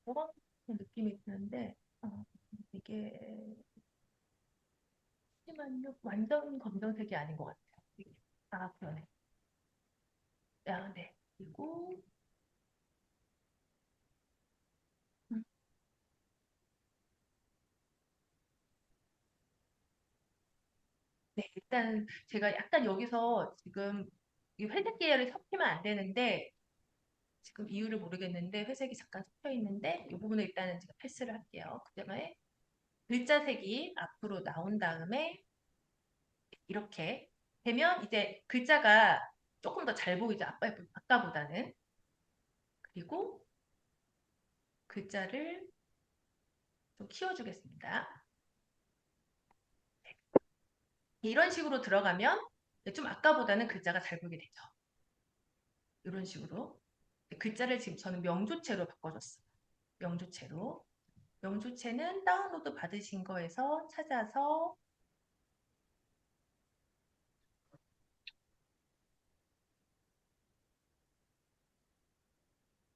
그런 느낌이 드는데 이게 잠시만요. 완전 검정색이 아닌 것 같아요. 아, 그러네. 아, 네. 그리고 음, 네, 일단 제가 약간 여기서 지금 이 회색 계열이 섞이면 안 되는데 지금 이유를 모르겠는데 회색이 잠깐 섞여 있는데 이 부분은 일단은 제가 패스를 할게요. 그다음에 글자 색이 앞으로 나온 다음에 이렇게 되면 이제 글자가 조금 더 잘 보이죠. 아까보다는. 그리고 글자를 좀 키워주겠습니다. 이런 식으로 들어가면 좀 아까보다는 글자가 잘 보이게 되죠. 이런 식으로. 글자를 지금 저는 명조체로 바꿔줬어요. 명조체로. 명조체는 다운로드 받으신 거에서 찾아서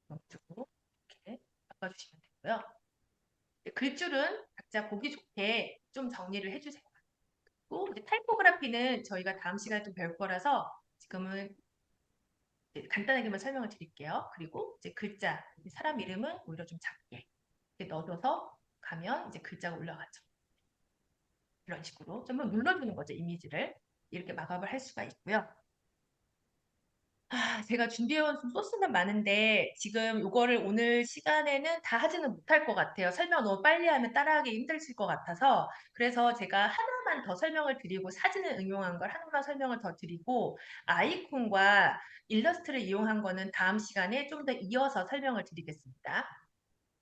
명조로 이렇게 바꿔주시면 되고요. 글줄은 각자 보기 좋게 좀 정리를 해주세요. 또 이제 타이포그라피는 저희가 다음 시간에 좀 배울 거라서 지금은 이제 간단하게만 설명을 드릴게요. 그리고 이제 글자, 사람 이름은 오히려 좀 작게 이렇게 넣어서 가면 이제 글자가 올라가죠. 이런 식으로 좀 눌러주는 거죠, 이미지를. 이렇게 마감을 할 수가 있고요. 제가 준비해온 소스는 많은데 지금 이거를 오늘 시간에는 다 하지는 못할 것 같아요. 설명 너무 빨리 하면 따라하기 힘드실 것 같아서 그래서 제가 하나만 더 설명을 드리고 사진을 응용한 걸 하나만 설명을 더 드리고 아이콘과 일러스트를 이용한 거는 다음 시간에 좀 더 이어서 설명을 드리겠습니다.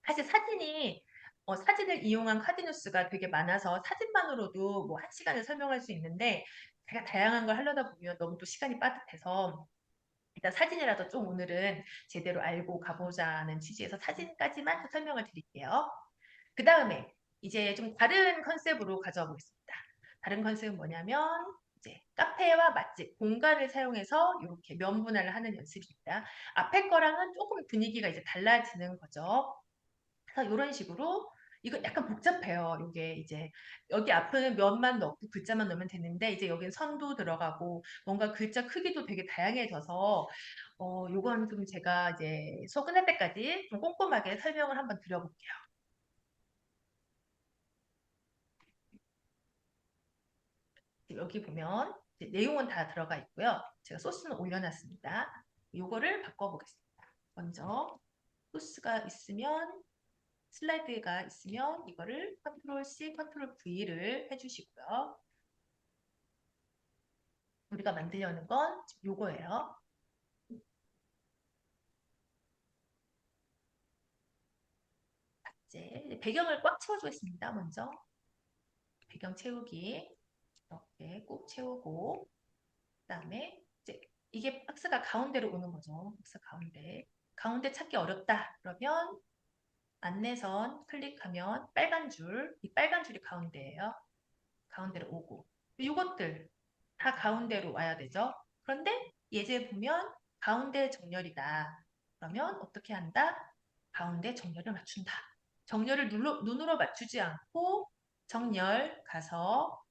사실 사진을 이용한 카디뉴스가 되게 많아서 사진만으로도 뭐 한 시간을 설명할 수 있는데 제가 다양한 걸 하려다 보면 너무 또 시간이 빠듯해서 일단 사진이라도 좀 오늘은 제대로 알고 가보자는 취지에서 사진까지만 좀 설명을 드릴게요. 그 다음에 이제 좀 다른 컨셉으로 가져와 보겠습니다. 다른 컨셉은 뭐냐면 이제 카페와 맛집, 공간을 사용해서 이렇게 면분할을 하는 연습입니다. 앞에 거랑은 조금 분위기가 이제 달라지는 거죠. 그래서 이런 식으로 이거 약간 복잡해요. 이게 이제 여기 앞은 면만 넣고 글자만 넣으면 되는데 이제 여기는 선도 들어가고 뭔가 글자 크기도 되게 다양해져서 요건 좀 제가 이제 수업 끝날 때까지 좀 꼼꼼하게 설명을 한번 드려볼게요. 여기 보면 이제 내용은 다 들어가 있고요. 제가 소스는 올려놨습니다. 요거를 바꿔보겠습니다. 먼저 소스가 있으면 슬라이드가 있으면 이거를 컨트롤 C, 컨트롤 V를 해주시고요. 우리가 만들려는 건 요거예요. 이제 배경을 꽉 채워주겠습니다. 먼저 배경 채우기 이렇게 꾹 채우고 그다음에 이제 이게 박스가 가운데로 오는 거죠. 박스 가운데. 가운데 찾기 어렵다. 그러면 안내선 클릭하면 빨간 줄, 이 빨간 줄이 가운데예요. 가운데로 오고. 이것들 다 가운데로 와야 되죠. 그런데 예제 보면 가운데 정렬이다. 그러면 어떻게 한다? 가운데 정렬을 맞춘다. 정렬을 눈으로 맞추지 않고 정렬 가서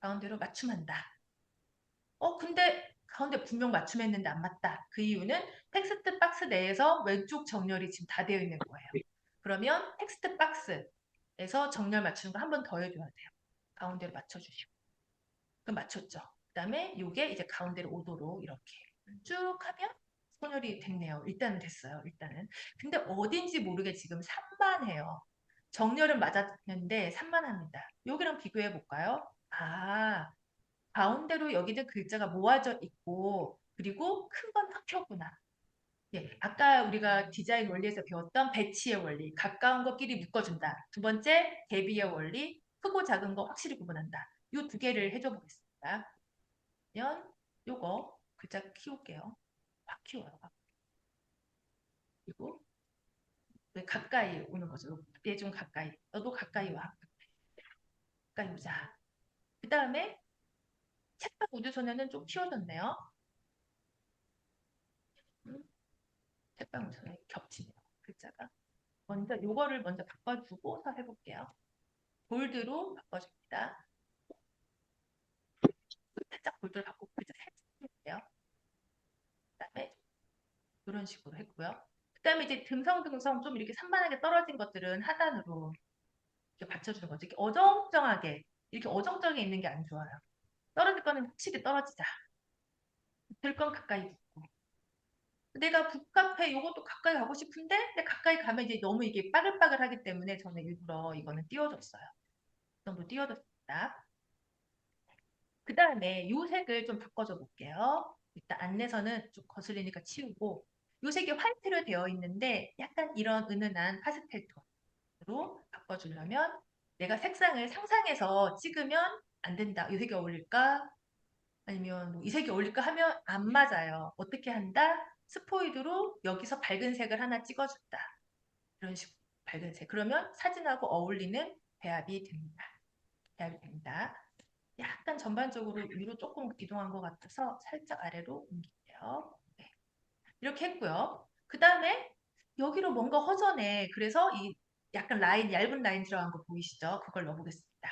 가운데로 맞춤한다. 근데 가운데 분명 맞춤했는데 안 맞다. 그 이유는 텍스트 박스 내에서 왼쪽 정렬이 지금 다 되어 있는 거예요. 그러면 텍스트 박스에서 정렬 맞추는 거 한 번 더 해줘야 돼요. 가운데로 맞춰주시고. 그럼 맞췄죠. 그 다음에 이게 이제 가운데로 오도록 이렇게 쭉 하면 손열이 됐네요. 일단은 됐어요. 일단은. 근데 어딘지 모르게 지금 산만해요. 정렬은 맞았는데 산만합니다. 여기랑 비교해 볼까요? 아, 가운데로 여기는 글자가 모아져 있고 그리고 큰 건 흑표구나. 예, 아까 우리가 디자인 원리에서 배웠던 배치의 원리, 가까운 것끼리 묶어준다. 두 번째, 대비의 원리, 크고 작은 거 확실히 구분한다. 이 두 개를 해줘 보겠습니다. 그러면 요거 글자 키울게요. 확 키워요. 확. 그리고 왜 가까이 오는 거죠? 얘 좀 가까이. 너도 가까이 와. 가까이 오자. 그 다음에 책방 우주선에는 좀 키워졌네요. 책방 우주선에 겹치네요. 글자가. 먼저 요거를 먼저 바꿔주고 서 해볼게요. 볼드로 바꿔줍니다. 살짝 볼드로 바꾸고 글자 살짝 해볼게요. 그다음에 이런 식으로 했고요. 그다음에 이제 듬성듬성 좀 이렇게 산만하게 떨어진 것들은 하단으로 이렇게 받쳐주는 거죠. 이렇게 어정쩡하게 이렇게 어정쩡하게 있는 게 안 좋아요. 떨어질 거는 확실히 떨어지자. 될 건 가까이 붙고. 내가 북카페 이것도 가까이 가고 싶은데 근데 가까이 가면 이제 너무 이게 빠글빠글하기 때문에 저는 일부러 이거는 띄워줬어요. 이 정도 띄워줬습니다. 그 다음에 요 색을 좀 바꿔줘 볼게요. 일단 안내선은 좀 거슬리니까 치우고 요 색이 화이트로 되어 있는데 약간 이런 은은한 파스텔 톤으로 바꿔주려면 내가 색상을 상상해서 찍으면 안 된다. 이 색이 어울릴까? 아니면 뭐이 색이 어울릴까 하면 안 맞아요. 어떻게 한다? 스포이드로 여기서 밝은 색을 하나 찍어준다. 이런 식으로 밝은 색. 그러면 사진하고 어울리는 배합이 됩니다. 배합이 됩니다. 약간 전반적으로 위로 조금 이동한 것 같아서 살짝 아래로 옮길게요. 네. 이렇게 했고요. 그 다음에 여기로 뭔가 허전해. 그래서 이 약간 라인, 얇은 라인 들어간 거 보이시죠? 그걸 넣어보겠습니다.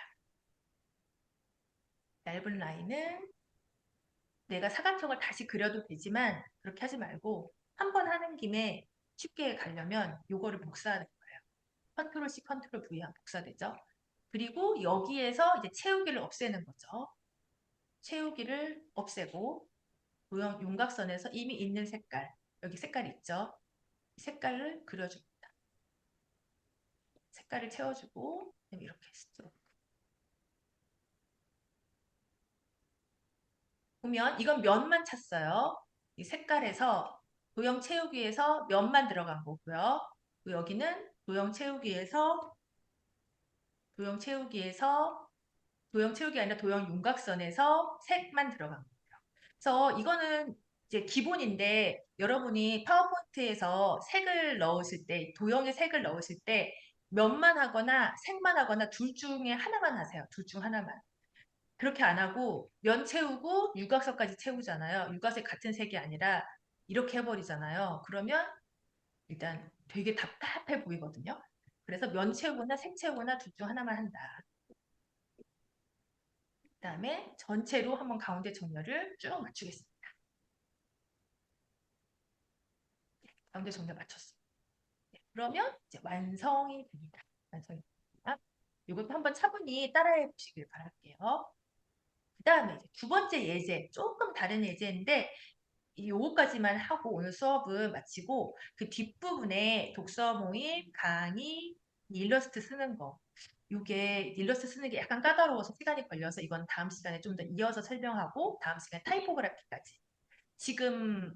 얇은 라인은 내가 사각형을 다시 그려도 되지만 그렇게 하지 말고 한 번 하는 김에 쉽게 가려면 요거를 복사하는 거예요. 컨트롤 C, 컨트롤 V 하면 복사되죠. 그리고 여기에서 이제 채우기를 없애는 거죠. 채우기를 없애고 도형 윤곽선에서 이미 있는 색깔, 여기 색깔 있죠? 색깔을 그려줍니다. 색깔을 채워주고 이렇게 스트로크. 보면 이건 면만 찼어요. 이 색깔에서 도형 채우기에서 면만 들어간 거고요. 여기는 도형 채우기 아니라 도형 윤곽선에서 색만 들어간 거예요. 그래서 이거는 이제 기본인데 여러분이 파워포인트에서 색을 넣으실 때, 도형의 색을 넣으실 때 면만 하거나 색만 하거나 둘 중에 하나만 하세요. 둘 중 하나만. 그렇게 안 하고 면 채우고 육각선까지 채우잖아요. 육각색 같은 색이 아니라 이렇게 해버리잖아요. 그러면 일단 되게 답답해 보이거든요. 그래서 면 채우거나 색 채우거나 둘 중 하나만 한다. 그다음에 전체로 한번 가운데 정렬을 쭉 맞추겠습니다. 가운데 정렬 맞췄어요. 네, 그러면 이제 완성이 됩니다. 완성이 됩니다. 이것도 한번 차분히 따라해 보시길 바랄게요. 그 다음에 이제 두 번째 예제, 조금 다른 예제인데 요거까지만 하고 오늘 수업은 마치고 그 뒷부분에 독서 모임, 강의, 일러스트 쓰는 거. 이게 일러스트 쓰는 게 약간 까다로워서 시간이 걸려서 이건 다음 시간에 좀 더 이어서 설명하고 다음 시간에 타이포그래피까지. 지금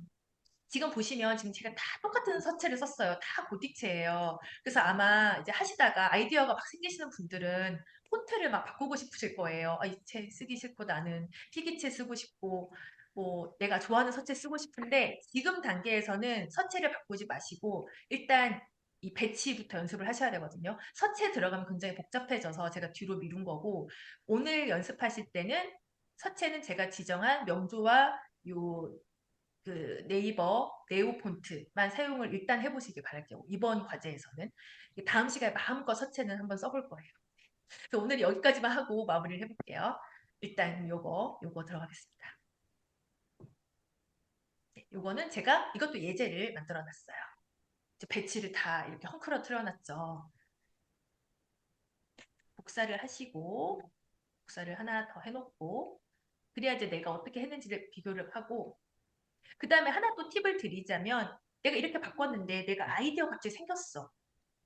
지금 보시면 지금 제가 다 똑같은 서체를 썼어요. 다 고딕체예요. 그래서 아마 이제 하시다가 아이디어가 막 생기시는 분들은 폰트를 막 바꾸고 싶으실 거예요. 아, 이 체 쓰기 싫고 나는 필기체 쓰고 싶고 뭐 내가 좋아하는 서체 쓰고 싶은데 지금 단계에서는 서체를 바꾸지 마시고 일단 이 배치부터 연습을 하셔야 되거든요. 서체 들어가면 굉장히 복잡해져서 제가 뒤로 미룬 거고 오늘 연습하실 때는 서체는 제가 지정한 명조와 요 그 네이버 네오 폰트만 사용을 일단 해보시길 바랄게요. 이번 과제에서는 다음 시간에 마음껏 서체는 한번 써볼 거예요. 그래서 오늘 여기까지만 하고 마무리를 해볼게요. 일단 요거 들어가겠습니다. 네, 요거는 제가 이것도 예제를 만들어 놨어요. 이제 배치를 다 이렇게 헝클어 틀어놨죠. 복사를 하시고 복사를 하나 더 해놓고 그래야 이제 내가 어떻게 했는지를 비교를 하고 그 다음에 하나 또 팁을 드리자면 내가 이렇게 바꿨는데 내가 아이디어 갑자기 생겼어.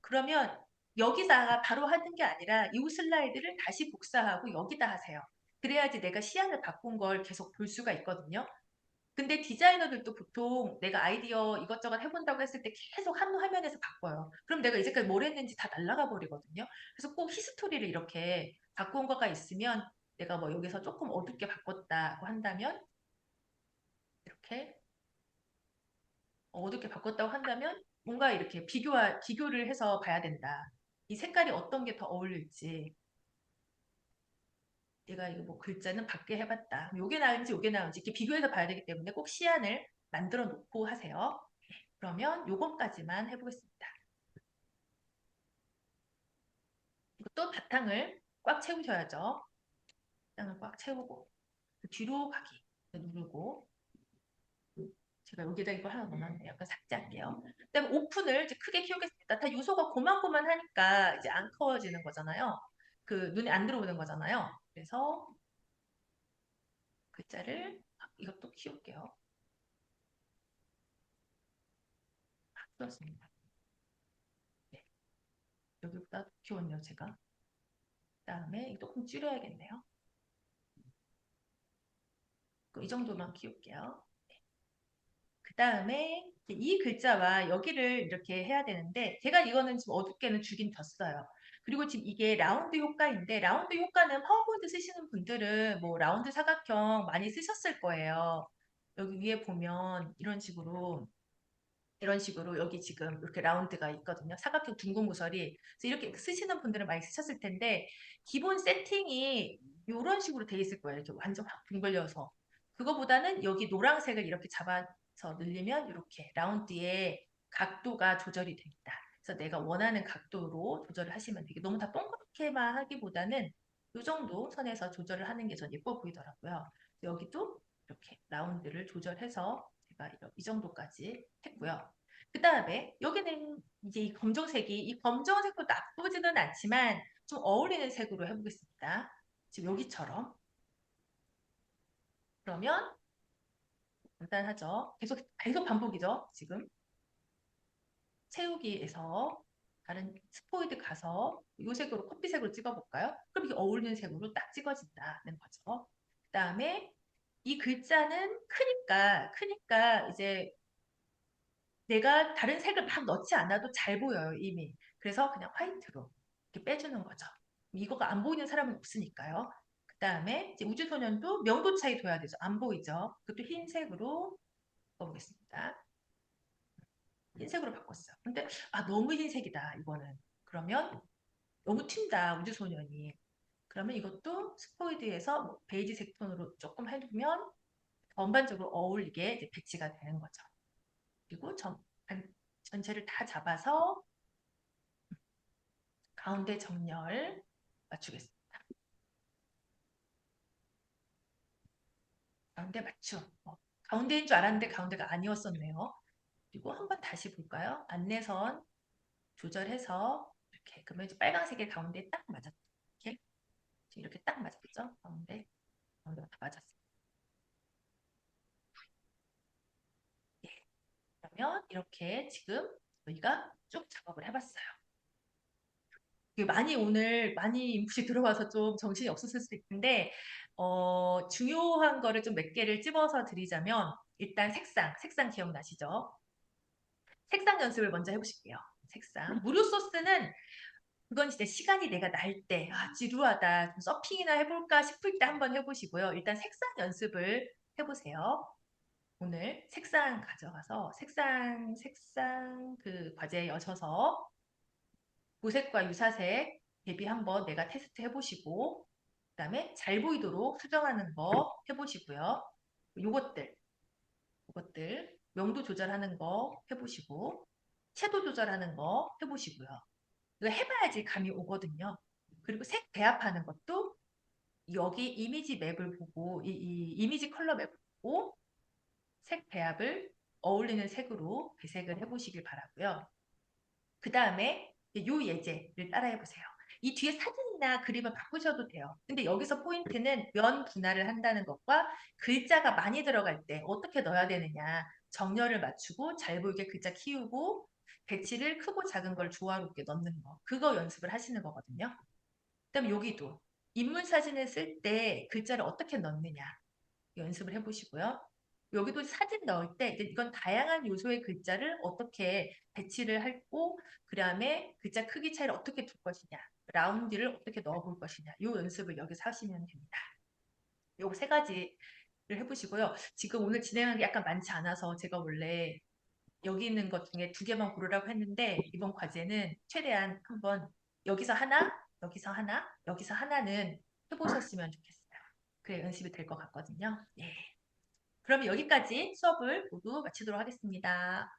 그러면 여기다가 바로 하는 게 아니라 이 슬라이드를 다시 복사하고 여기다 하세요. 그래야지 내가 시안을 바꾼 걸 계속 볼 수가 있거든요. 근데 디자이너들도 보통 내가 아이디어 이것저것 해본다고 했을 때 계속 한 화면에서 바꿔요. 그럼 내가 이제까지 뭘 했는지 다 날아가 버리거든요. 그래서 꼭 히스토리를 이렇게 바꾼 거가 있으면 내가 뭐 여기서 조금 어둡게 바꿨다고 한다면 이렇게 어둡게 바꿨다고 한다면 뭔가 이렇게 비교를 해서 봐야 된다. 이 색깔이 어떤 게 더 어울릴지 내가 이거 뭐 글자는 밖에 해봤다. 요게 나은지 요게 나은지 이렇게 비교해서 봐야 되기 때문에 꼭 시안을 만들어 놓고 하세요. 그러면 요것까지만 해보겠습니다. 이것도 바탕을 꽉 채우셔야죠. 바탕을 꽉 채우고 뒤로 가기 누르고 제가 여기다 이거 하나 넣어놨는데 약간 삭제할게요. 그다음에 오픈을 이제 크게 키우겠습니다. 다 요소가 고만고만하니까 이제 안 커지는 거잖아요. 그 눈에 안 들어오는 거잖아요. 그래서 글자를 이것도 키울게요. 키웠습니다. 네, 여기보다 키웠네요, 제가. 그다음에 이거 조금 줄여야겠네요. 이 정도만 키울게요. 그 다음에 이 글자와 여기를 이렇게 해야 되는데 제가 이거는 지금 어둡게는 주긴 줬어요. 그리고 지금 이게 라운드 효과인데 라운드 효과는 파워포인트 쓰시는 분들은 뭐 라운드 사각형 많이 쓰셨을 거예요. 여기 위에 보면 이런 식으로 여기 지금 이렇게 라운드가 있거든요. 사각형 둥근 구설이. 그래서 이렇게 쓰시는 분들은 많이 쓰셨을 텐데 기본 세팅이 이런 식으로 돼 있을 거예요. 이렇게 완전 확 둥글려서. 그거보다는 여기 노란색을 이렇게 잡아서 늘리면 이렇게 라운드의 각도가 조절이 됩니다. 그래서 내가 원하는 각도로 조절을 하시면 되게 너무 다 동그랗게만 하기보다는 이 정도 선에서 조절을 하는 게 전 예뻐 보이더라고요. 여기도 이렇게 라운드를 조절해서 제가 이 정도까지 했고요. 그 다음에 여기는 이제 이 검정색도 나쁘지는 않지만 좀 어울리는 색으로 해보겠습니다. 지금 여기처럼. 그러면 간단하죠. 계속 반복이죠. 지금 채우기에서 다른 스포이드 가서 이 색으로 커피색으로 찍어볼까요? 그럼 이게 어울리는 색으로 딱 찍어진다는 거죠. 그 다음에 이 글자는 크니까 이제 내가 다른 색을 막 넣지 않아도 잘 보여요, 이미. 그래서 그냥 화이트로 이렇게 빼주는 거죠. 이거가 안 보이는 사람은 없으니까요. 그 다음에 이제 우주소년도 명도 차이 둬야 되죠. 안 보이죠. 그것도 흰색으로 바꿔보겠습니다. 흰색으로 바꿨어요. 근데 너무 흰색이다, 이거는. 그러면 너무 튄다, 우주소년이. 그러면 이것도 스포이드에서 뭐 베이지색 톤으로 조금 해두면 전반적으로 어울리게 이제 배치가 되는 거죠. 그리고 전체를 다 잡아서 가운데 정렬 맞추겠습니다. 가운데 맞춤. 가운데인 줄 알았는데 가운데가 아니었었네요. 그리고 한번 다시 볼까요? 안내선 조절해서 이렇게 그러면 이제 빨간색이 가운데 딱 맞았죠. 이렇게 딱 맞았죠. 가운데가 다 맞았어요. 예, 그러면 이렇게 지금 저희가 쭉 작업을 해봤어요. 오늘 많이 인풋이 들어와서 좀 정신이 없었을 수도 있는데 중요한 거를 좀 몇 개를 찝어서 드리자면 일단 색상 기억나시죠? 색상 연습을 먼저 해보실게요. 색상. 무료 소스는 그건 진짜 시간이 내가 날 때, 지루하다, 좀 서핑이나 해볼까 싶을 때 한번 해보시고요. 일단 색상 연습을 해보세요. 오늘 색상 가져가서 색상 그 과제에 여셔서 도색과 유사색 대비 한번 내가 테스트 해보시고 그다음에 잘 보이도록 수정하는 거 해보시고요. 요것들 명도 조절하는 거 해보시고 채도 조절하는 거 해보시고요. 이거 해봐야지 감이 오거든요. 그리고 색 배합하는 것도 여기 이미지 맵을 보고 이 이미지 컬러 맵을 보고 색 배합을 어울리는 색으로 배색을 해보시길 바라고요. 그 다음에 요 예제를 따라해 보세요. 이 뒤에 사진이나 그림을 바꾸셔도 돼요. 근데 여기서 포인트는 면 분할을 한다는 것과 글자가 많이 들어갈 때 어떻게 넣어야 되느냐. 정렬을 맞추고 잘 보이게 글자 키우고 배치를 크고 작은 걸 조화롭게 넣는 거. 그거 연습을 하시는 거거든요. 그다음에 여기도 인물 사진을 쓸 때 글자를 어떻게 넣느냐. 연습을 해보시고요. 여기도 사진 넣을 때 이건 다양한 요소의 글자를 어떻게 배치를 하고 그다음에 글자 크기 차이를 어떻게 둘 것이냐 라운드를 어떻게 넣어볼 것이냐 이 연습을 여기서 하시면 됩니다. 요 세 가지를 해보시고요. 지금 오늘 진행한 게 약간 많지 않아서 제가 원래 여기 있는 것 중에 두 개만 고르라고 했는데 이번 과제는 최대한 한번 여기서 하나, 여기서 하나, 여기서 하나는 해보셨으면 좋겠어요. 그래 연습이 될 것 같거든요. 네. 그럼 여기까지 수업을 모두 마치도록 하겠습니다.